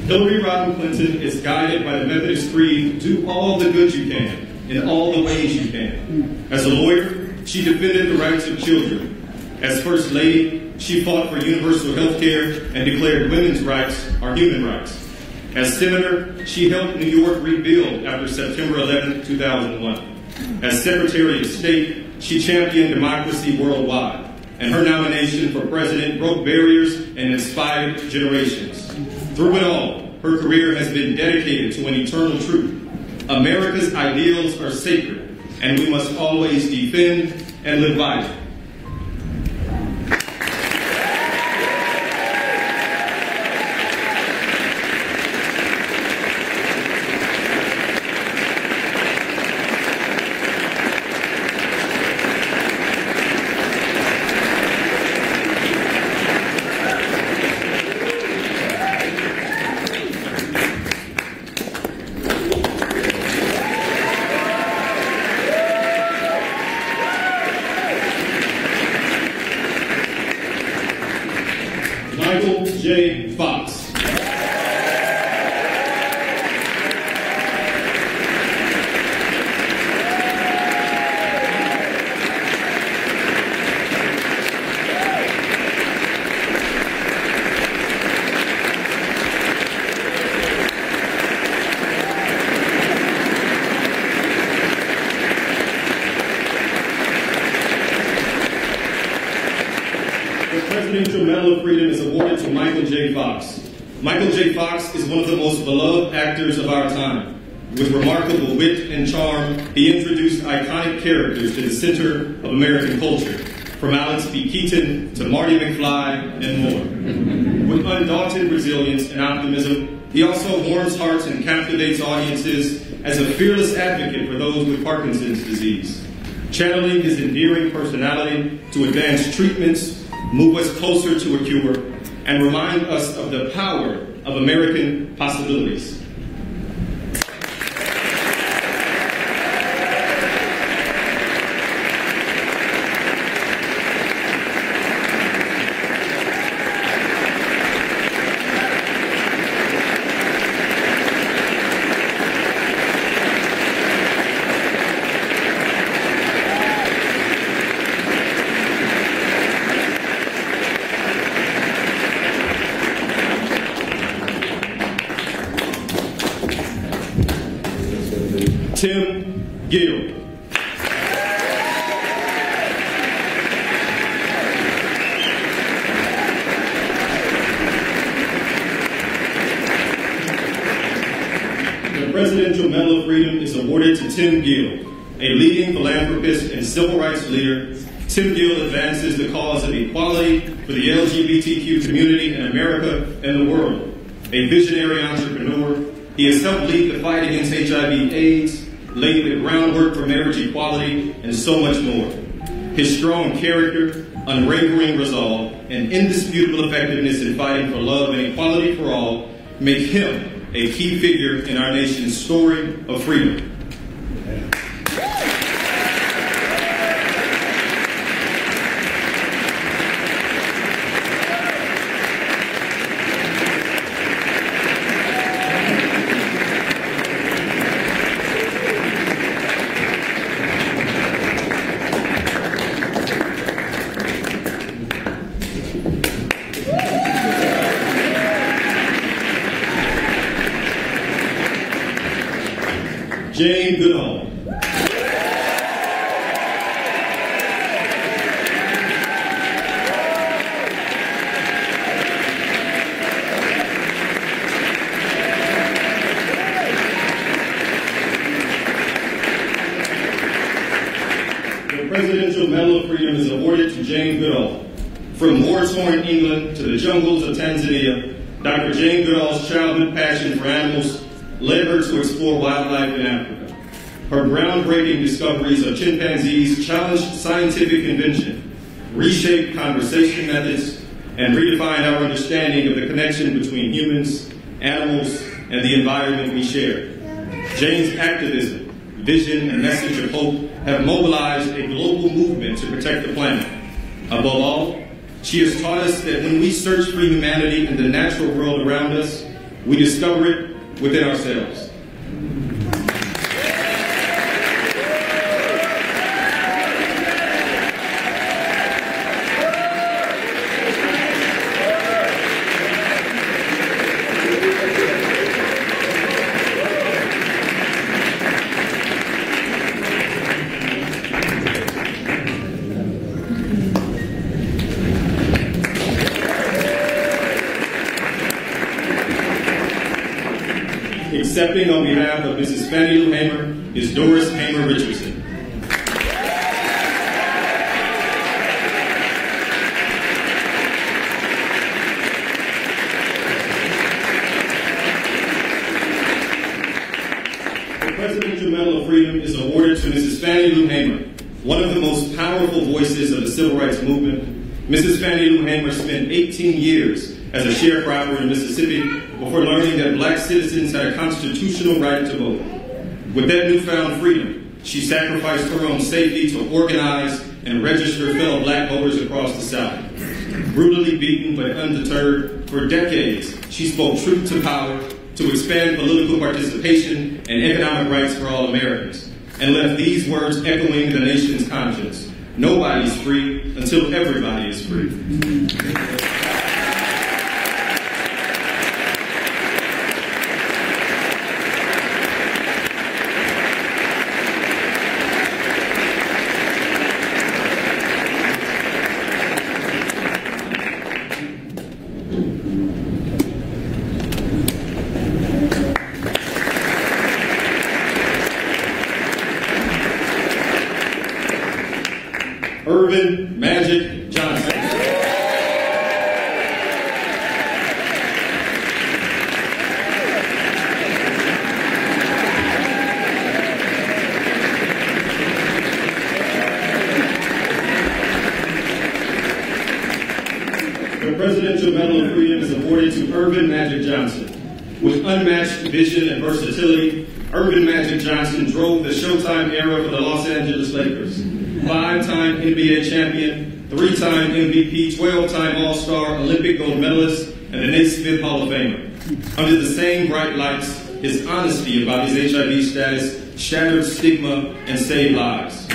Hillary Rodham Clinton is guided by the Methodist creed, do all the good you can, in all the ways you can. As a lawyer, she defended the rights of children. As First Lady, she fought for universal health care and declared women's rights are human rights. As Senator, she helped New York rebuild after September 11, 2001. As Secretary of State, she championed democracy worldwide, and her nomination for president broke barriers and inspired generations. Through it all, her career has been dedicated to an eternal truth. America's ideals are sacred, and we must always defend and live by them. Michael J. Fox. The Presidential Medal of Freedom is awarded to Michael J. Fox. Michael J. Fox is one of the most beloved actors of our time. With remarkable wit and charm, he introduced iconic characters to the center of American culture. from Alex B. Keaton to Marty McFly and more. With undaunted resilience and optimism, he also warms hearts and captivates audiences as a fearless advocate for those with Parkinson's disease, channeling his endearing personality to advance treatments, move us closer to a cure, and remind us of the power of American possibilities. Tim Gill. The Presidential Medal of Freedom is awarded to Tim Gill, a leading philanthropist and civil rights leader. Tim Gill advances the cause of equality for the LGBTQ community in America and the world. A visionary entrepreneur, he has helped lead the fight against HIV/AIDS, laid the groundwork for marriage equality, and so much more. His strong character, unwavering resolve, and indisputable effectiveness in fighting for love and equality for all make him a key figure in our nation's story of freedom. Jane Goodall. The Presidential Medal of Freedom is awarded to Jane Goodall. From war-torn England to the jungles of Tanzania, Dr. Jane Goodall's childhood passion for animals led her to explore wildlife in Africa. Her groundbreaking discoveries of chimpanzees challenged scientific convention, reshaped conversation methods, and redefined our understanding of the connection between humans, animals, and the environment we share. Jane's activism, vision, and message of hope have mobilized a global movement to protect the planet. Above all, she has taught us that when we search for humanity in the natural world around us, we discover it within ourselves. Accepting on behalf of Mrs. Fannie Lou Hamer is Doris Hamer Richardson. The Presidential Medal of Freedom is awarded to Mrs. Fannie Lou Hamer, one of the most powerful voices of the civil rights movement. Mrs. Fannie Lou Hamer spent 18 years as a sharecropper in Mississippi before learning that black citizens had a constitutional right to vote. With that newfound freedom, she sacrificed her own safety to organize and register fellow black voters across the South. Brutally beaten but undeterred, for decades, she spoke truth to power to expand political participation and economic rights for all Americans, and left these words echoing the nation's conscience: nobody's free until everybody is free. Irvin Magic Johnson. The Presidential Medal of Freedom is awarded to Irvin Magic Johnson. With unmatched vision and versatility, Irvin Magic Johnson drove the Showtime era for the Los Angeles Lakers. 5-time NBA champion, 3-time MVP, 12-time All-Star, Olympic gold medalist, and the Naismith Hall of Famer. Under the same bright lights, his honesty about his HIV status shattered stigma and saved lives.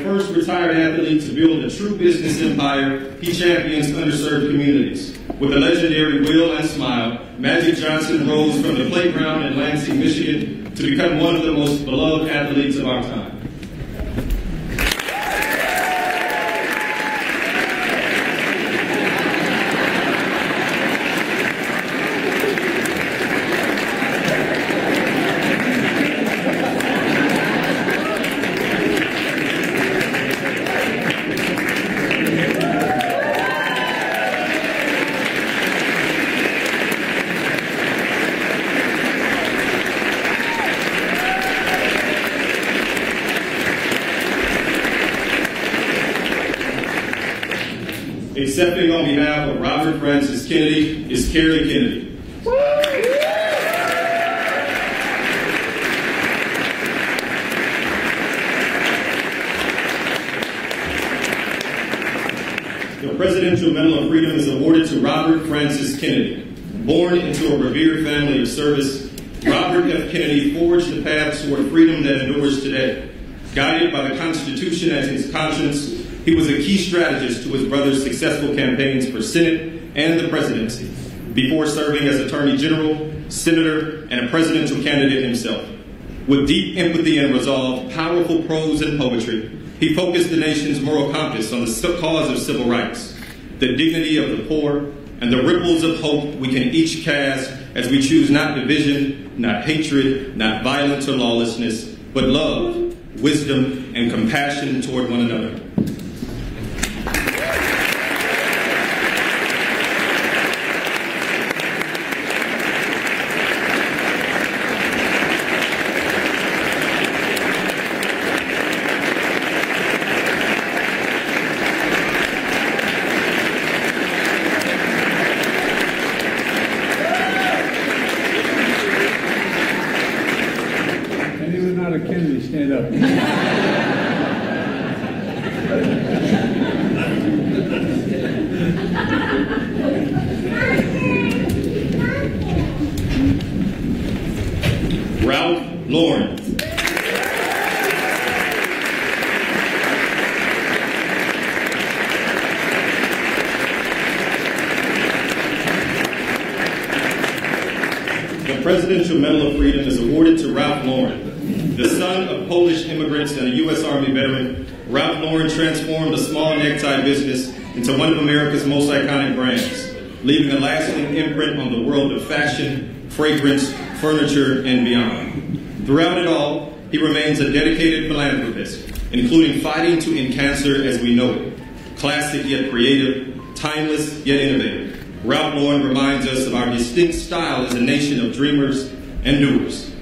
First retired athlete to build a true business empire, he champions underserved communities. With a legendary will and smile, Magic Johnson rose from the playground in Lansing, Michigan, to become one of the most beloved athletes of our time. Accepting on behalf of Robert Francis Kennedy is Carrie Kennedy. The Presidential Medal of Freedom is awarded to Robert Francis Kennedy. Born into a revered family of service, Robert F. Kennedy forged the path toward freedom that endures today. Guided by the Constitution as his conscience, he was a key strategist to his brother's successful campaigns for Senate and the presidency, before serving as Attorney General, Senator, and a presidential candidate himself. With deep empathy and resolve, powerful prose and poetry, he focused the nation's moral compass on the cause of civil rights, the dignity of the poor, and the ripples of hope we can each cast as we choose not division, not hatred, not violence or lawlessness, but love, wisdom, and compassion toward one another. Kennedy, stand up. Ralph Lauren. The Presidential Medal of Freedom is awarded to Ralph Lauren. The son of Polish immigrants and a U.S. Army veteran, Ralph Lauren transformed a small necktie business into one of America's most iconic brands, leaving a lasting imprint on the world of fashion, fragrance, furniture, and beyond. Throughout it all, he remains a dedicated philanthropist, including fighting to end cancer as we know it. Classic yet creative, timeless yet innovative, Ralph Lauren reminds us of our distinct style as a nation of dreamers and doers.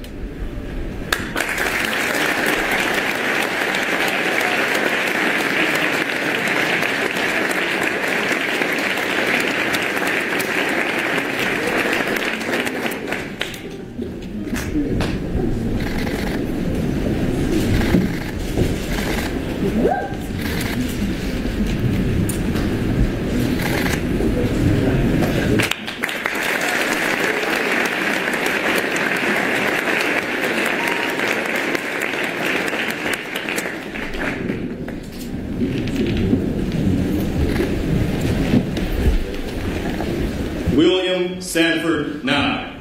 William Sanford Nye.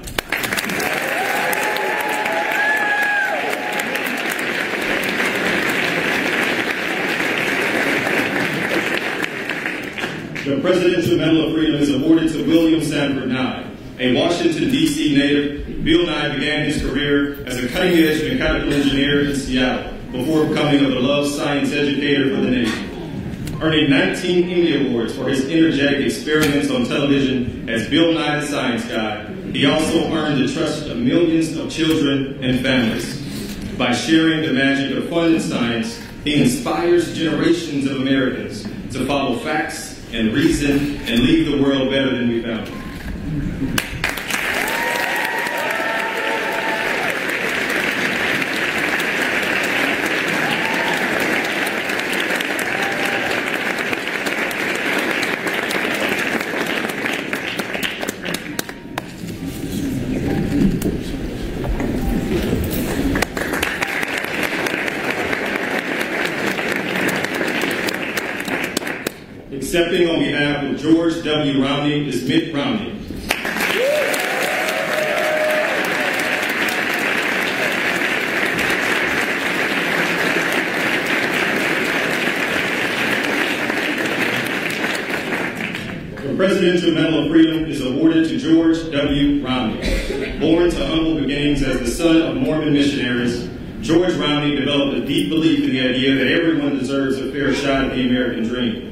The Presidential Medal of Freedom is awarded to William Sanford Nye. A Washington, D.C. native, Bill Nye began his career as a cutting-edge mechanical engineer in Seattle before becoming a beloved science educator for the nation. Earning 19 Emmy Awards for his energetic experiments on television as Bill Nye the Science Guy, he also earned the trust of millions of children and families. By sharing the magic of fun and science, he inspires generations of Americans to follow facts and reason and leave the world better than we found it. Accepting on behalf of George W. Romney is Mitt Romney. The Presidential Medal of Freedom is awarded to George W. Romney. Born to humble beginnings as the son of Mormon missionaries, George Romney developed a deep belief in the idea that everyone deserves a fair shot at the American dream.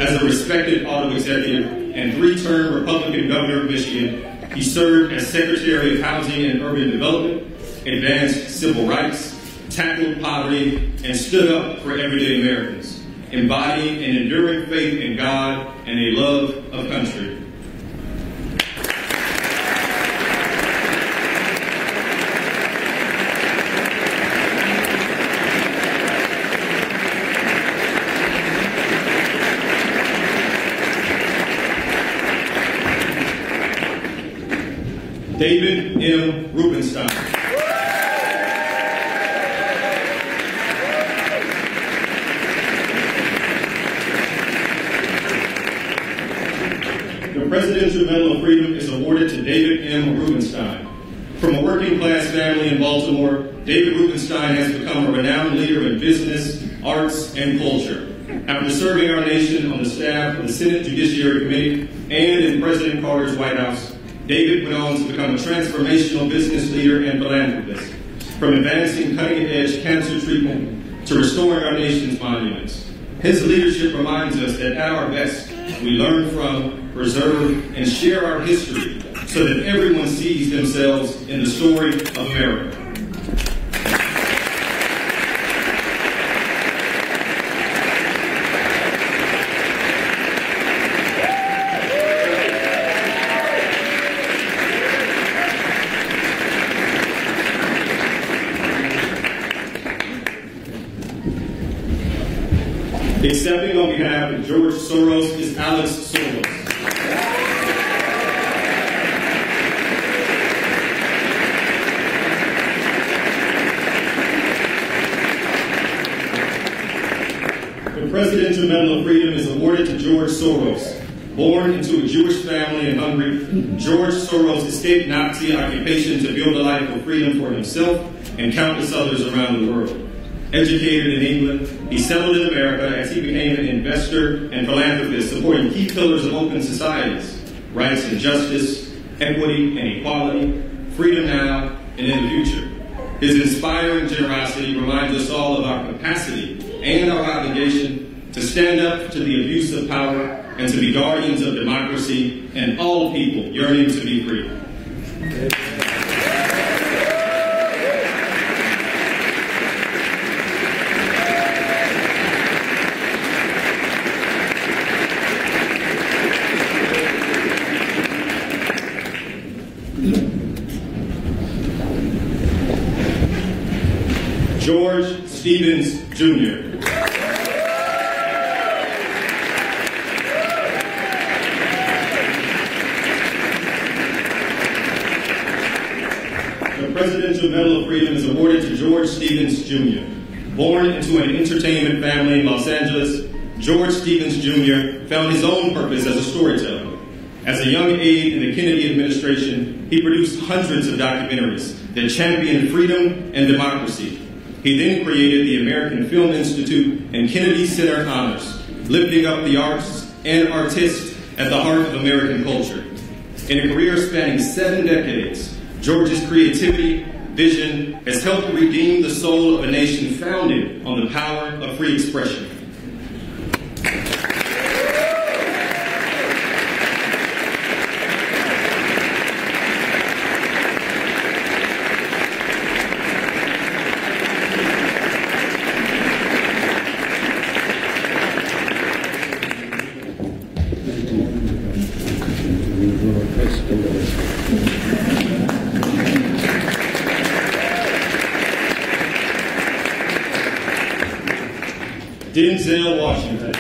As a respected auto executive and three-term Republican governor of Michigan, he served as Secretary of Housing and Urban Development, advanced civil rights, tackled poverty, and stood up for everyday Americans, embodying an enduring faith in God and a love of country. David M. Rubenstein. The Presidential Medal of Freedom is awarded to David M. Rubenstein. From a working-class family in Baltimore, David Rubenstein has become a renowned leader in business, arts, and culture. After serving our nation on the staff of the Senate Judiciary Committee and in President Carter's White House, David went on to become a transformational business leader and philanthropist, from advancing cutting-edge cancer treatment to restoring our nation's monuments. His leadership reminds us that at our best, we learn from, preserve, and share our history so that everyone sees themselves in the story of America. Accepting on behalf of George Soros is Alex Solda. The Presidential Medal of Freedom is awarded to George Soros. Born into a Jewish family in Hungary, George Soros escaped Nazi occupation to build a life of freedom for himself and countless others around the world. Educated in England, he settled in America as he became an investor and philanthropist supporting key pillars of open societies, rights and justice, equity and equality, freedom now and in the future. His inspiring generosity reminds us all of our capacity and our obligation to stand up to the abuse of power and to be guardians of democracy and all people yearning to be free. George Stevens, Jr. The Presidential Medal of Freedom is awarded to George Stevens, Jr. Born into an entertainment family in Los Angeles, George Stevens, Jr. found his own purpose as a storyteller. As a young aide in the Kennedy administration, he produced hundreds of documentaries that championed freedom and democracy. He then created the American Film Institute and Kennedy Center Honors, lifting up the arts and artists at the heart of American culture. In a career spanning 7 decades, George's creativity, vision has helped redeem the soul of a nation founded on the power of free expression. Denzel Washington.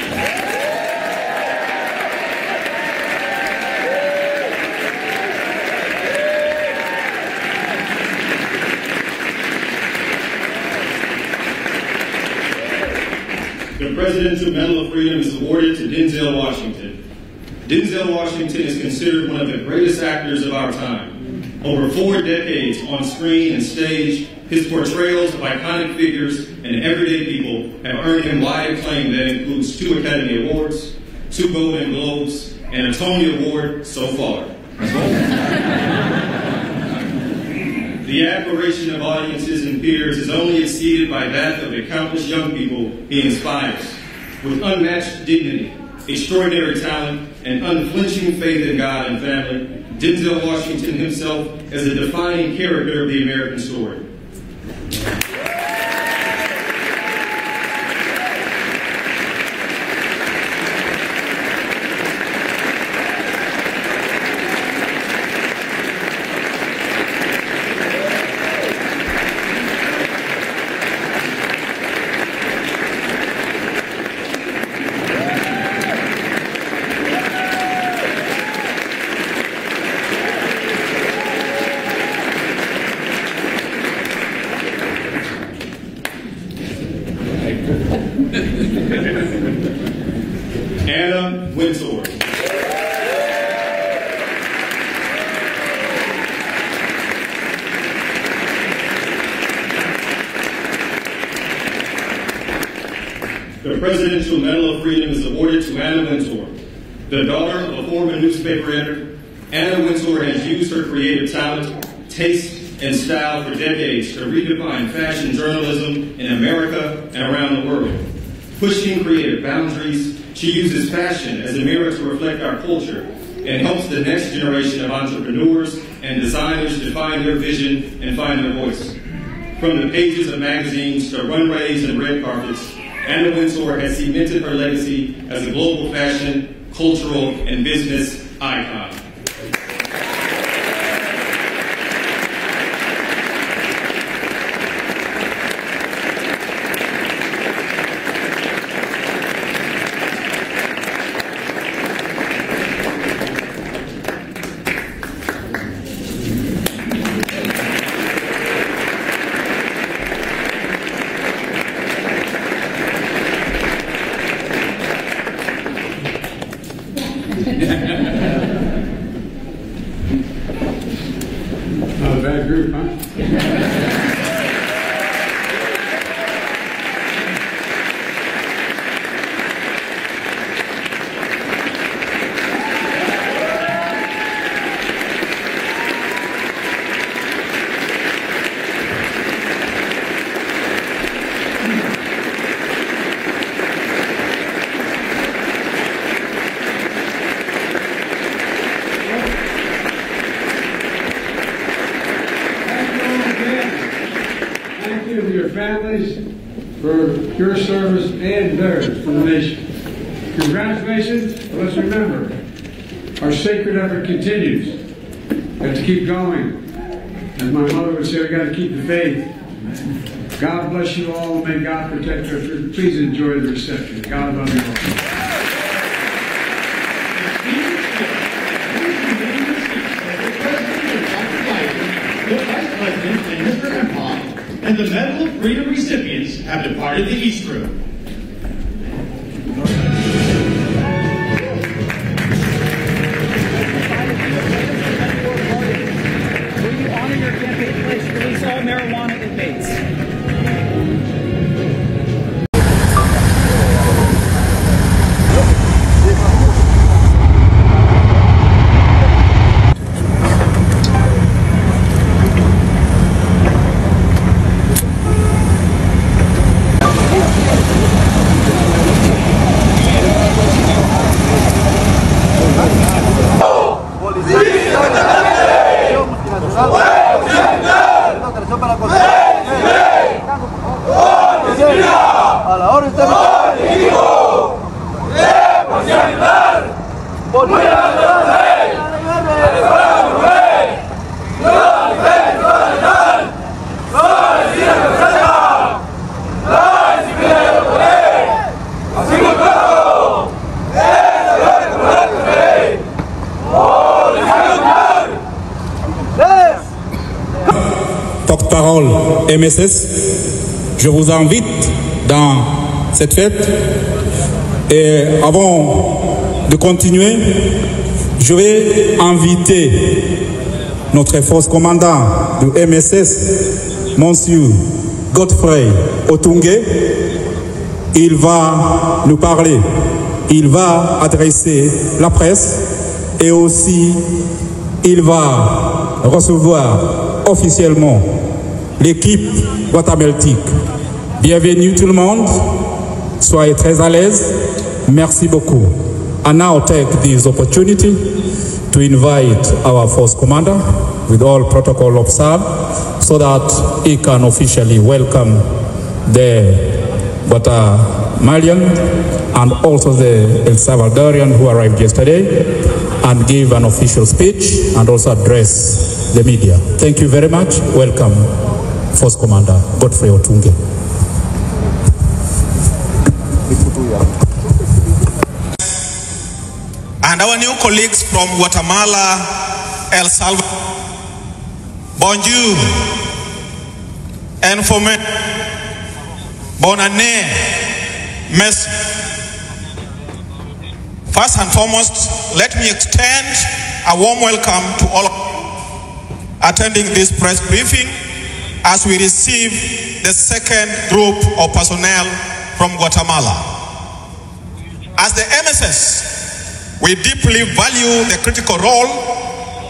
The Presidential Medal of Freedom is awarded to Denzel Washington. Denzel Washington is considered one of the greatest actors of our time. Over 4 decades on screen and stage, his portrayals of iconic figures and everyday people have earned him wide acclaim that includes 2 Academy Awards, 2 Golden Globes, and a Tony Award so far. The admiration of audiences and peers is only exceeded by that of the countless young people he inspires. With unmatched dignity, extraordinary talent, and unflinching faith in God and family, Denzel Washington himself is a defining character of the American story. The Presidential Medal of Freedom is awarded to Anna Wintour. The daughter of a former newspaper editor, Anna Wintour has used her creative talent, taste, and style for decades to redefine fashion journalism in America and around the world. Pushing creative boundaries, she uses fashion as a mirror to reflect our culture and helps the next generation of entrepreneurs and designers define their vision and find their voice. From the pages of magazines to runways and red carpets, Anna Wintour has cemented her legacy as a global fashion, cultural, and business icon. Not a bad group, huh? Families for your service and theirs for the nation. Congratulations, but let's remember, our sacred effort continues. We have to keep going. As my mother would say, we got to keep the faith. God bless you all, and may God protect you. Please enjoy the reception. God love you all. And the Medal of Freedom recipients have departed the East Room. Will you honor your campaign pledge to release all marijuana inmates? Porte-parole MSS, je vous invite dans cette fête. Et avant de continuer, je vais inviter notre force commandant du MSS, Monsieur Godfrey Otungé. Il va nous parler, il va adresser la presse et aussi il va recevoir officiellement l'équipe guatémaltique. Bienvenue tout le monde, soyez très à l'aise, merci beaucoup. I now take this opportunity to invite our force commander with all protocol observed so that he can officially welcome the Guatemalian and also the El Salvadorian who arrived yesterday and give an official speech and also address the media. Thank you very much. Welcome, Force Commander Godfrey Otunge. And our new colleagues from Guatemala, El Salvador, bonjour, and for me, bonne année, merci. First and foremost, let me extend a warm welcome to all of you attending this press briefing as we receive the second group of personnel from Guatemala. As the MSS, we deeply value the critical role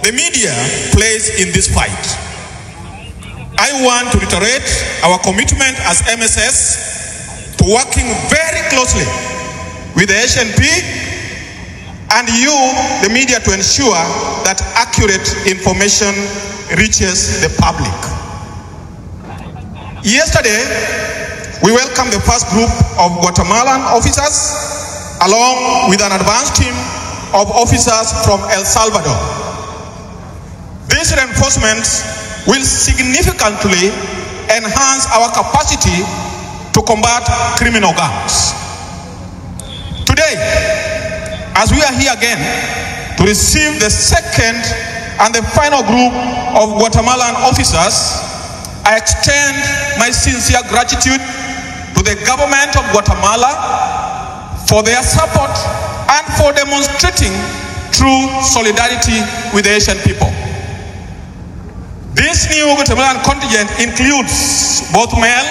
the media plays in this fight. I want to reiterate our commitment as MSS to working very closely with the HNP and you, the media, to ensure that accurate information reaches the public. Yesterday, we welcomed the first group of Guatemalan officers along with an advance team of officers from El Salvador. These reinforcements will significantly enhance our capacity to combat criminal gangs. Today, as we are here again to receive the second and the final group of Guatemalan officers, I extend my sincere gratitude to the government of Guatemala for their support and for demonstrating true solidarity with the Asian people. This new Guatemalan contingent includes both male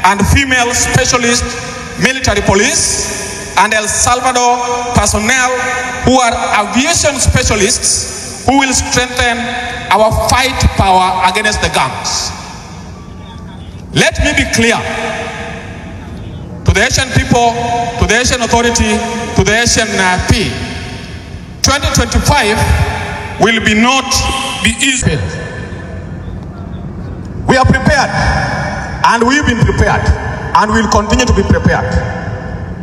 and female specialist military police and El Salvador personnel who are aviation specialists who will strengthen our fight power against the gangs. Let me be clear to the Asian people, to the Asian authority, to the Asian P. 2025 will not be easy. We are prepared, and we've been prepared, and will continue to be prepared.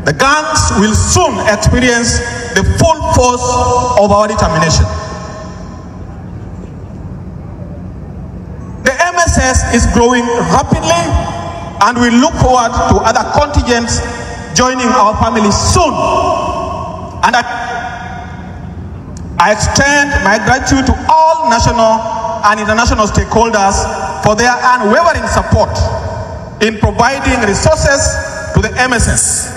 The gangs will soon experience the full force of our determination. The MSS is growing rapidly, and we look forward to other contingents joining our family soon. And I extend my gratitude to all national and international stakeholders for their unwavering support in providing resources to the MSS.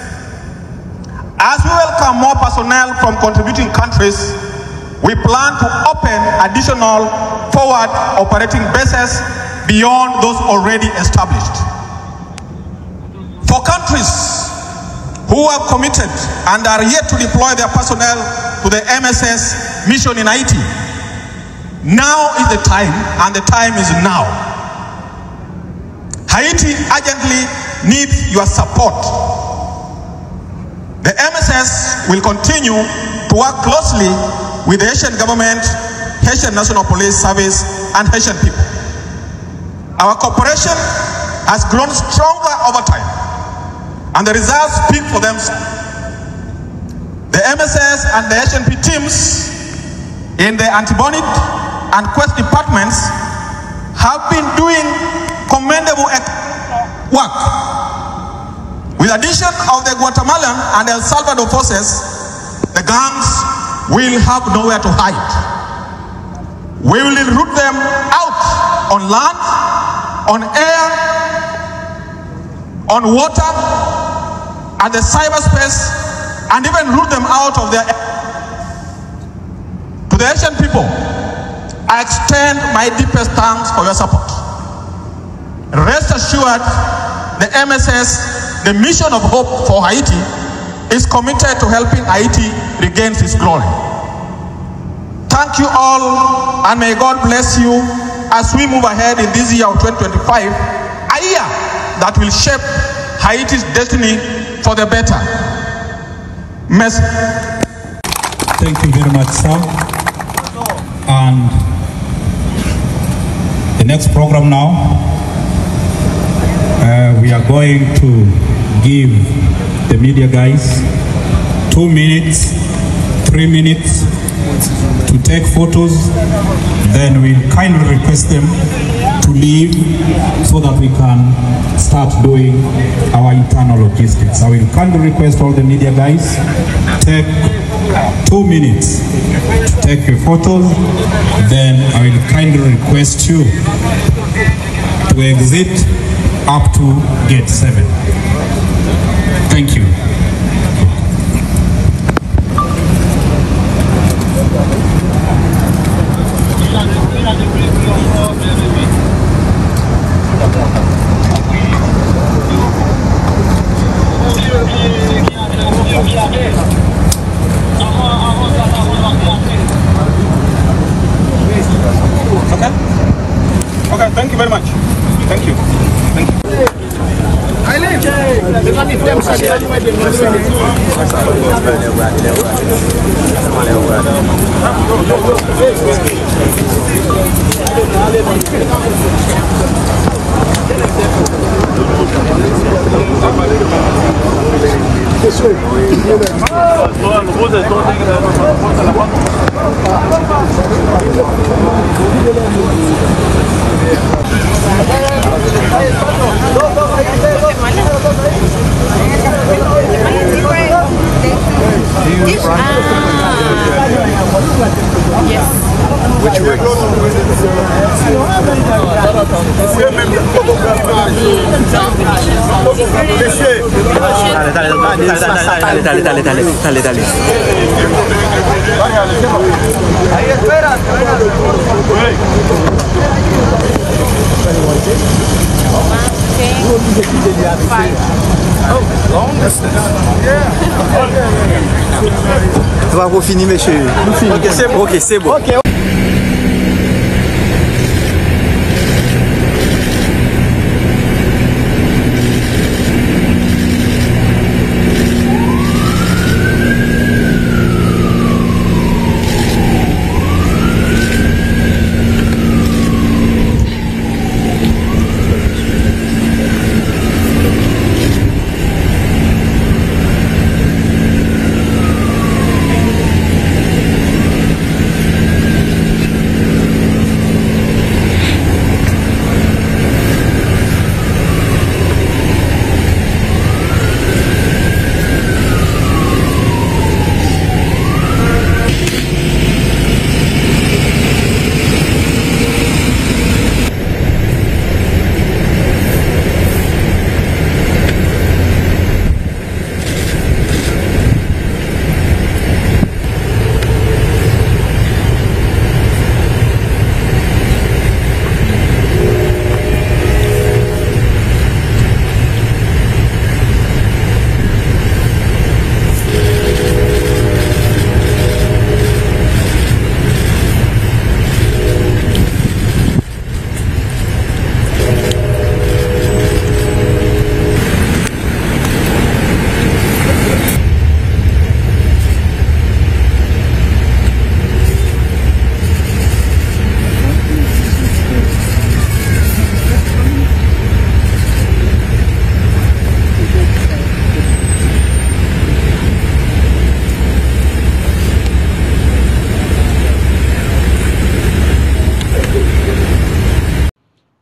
As we welcome more personnel from contributing countries, we plan to open additional forward operating bases beyond those already established. For countries who have committed and are yet to deploy their personnel to the MSS mission in Haiti, now is the time, and the time is now. Haiti urgently needs your support. The MSS will continue to work closely with the Haitian government, Haitian National Police Service, and Haitian people. Our cooperation has grown stronger over time, and the results speak for themselves. The MSS and the HNP teams in the anti-bonnet and quest departments have been doing commendable work. With addition of the Guatemalan and El Salvador forces, the gangs will have nowhere to hide. We will root them out on land, on air, on water, at the cyberspace, and even root them out of their. To the Asian people, I extend my deepest thanks for your support. Rest assured, the MSS, the mission of hope for Haiti, is committed to helping Haiti regain its glory. Thank you all, and may God bless you as we move ahead in this year of 2025, a year that will shape Haiti's destiny for the better. Merci. Thank you very much, sir. And the next program now, we are going to give the media guys 2 minutes, 3 minutes to take photos. Then we kindly request them to leave so that we can start doing our internal logistics. I will kindly request all the media guys take 2 minutes to take your photos. Then I will kindly request you to exit up to gate 7. Thank you. Okay, thank you very much. Thank you. Thank you. Yes. Which way? Dale. Ahí espera. Tu vas finir, monsieur. Ok, c'est bon. Ok, c'est bon. Okay.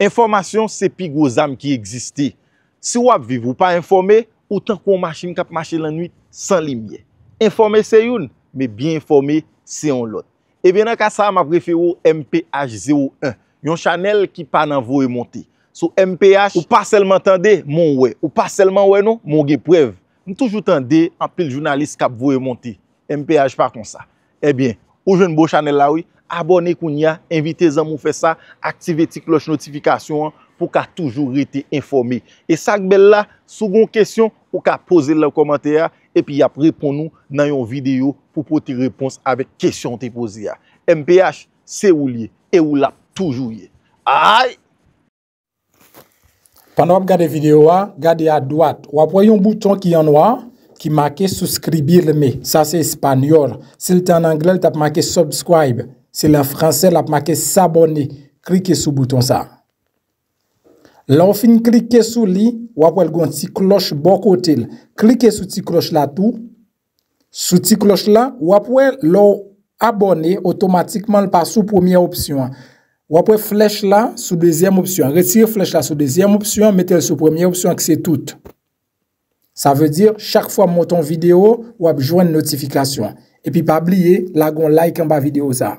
Information c'est pi gros âme qui existe. Si ou vivre ou pas informé, autant qu'on machine qui marche la nuit sans lumière. Informé c'est une, mais bien informé c'est un l'autre. Et bien dans cas ça m'a préféré MPH01, un channel qui pas nan voye monter. Sur MPH ou pas seulement tendez mon ouais, ou pas seulement ouais non, mon gen preuve. Nous toujours tendez en pile journaliste qui voye monter. MPH pas comme ça. Eh bien, ou jeune beau channel là oui, abonnez kounya, invitez zanmou faire ça, activez ti cloche notification pour qu'a toujours été informé. Et ça belle là, sous une question ou qu'a poser le commentaire et puis y a répond nous dans une vidéo pour porter réponse avec question te posée. MPH c'est ou lié et ou l'a toujours lié. Aïe. Pendant que vous regardez la vidéo, regardez à droite, vous voyez un bouton qui est en noir qui marque souscrire, mais ça c'est espagnol. Si c'est en anglais, tu as marqué subscribe. Si c'est en français, tu as marqué s'abonner. Cliquez sur le bouton ça. Là, on finit cliquer sur lui, vous avez une petite cloche bon côté. Cliquez sur cette cloche là tout. Sur cette cloche là, vous avez abonner automatiquement par sous première option. Ou après flèche là sous deuxième option. Retirez flèche là sous deuxième option, mettez-le sous première option que c'est tout. Ça veut dire chaque fois monter une vidéo, ou avez joindre une notification. Et puis pas oublier, la gon like en bas vidéo ça.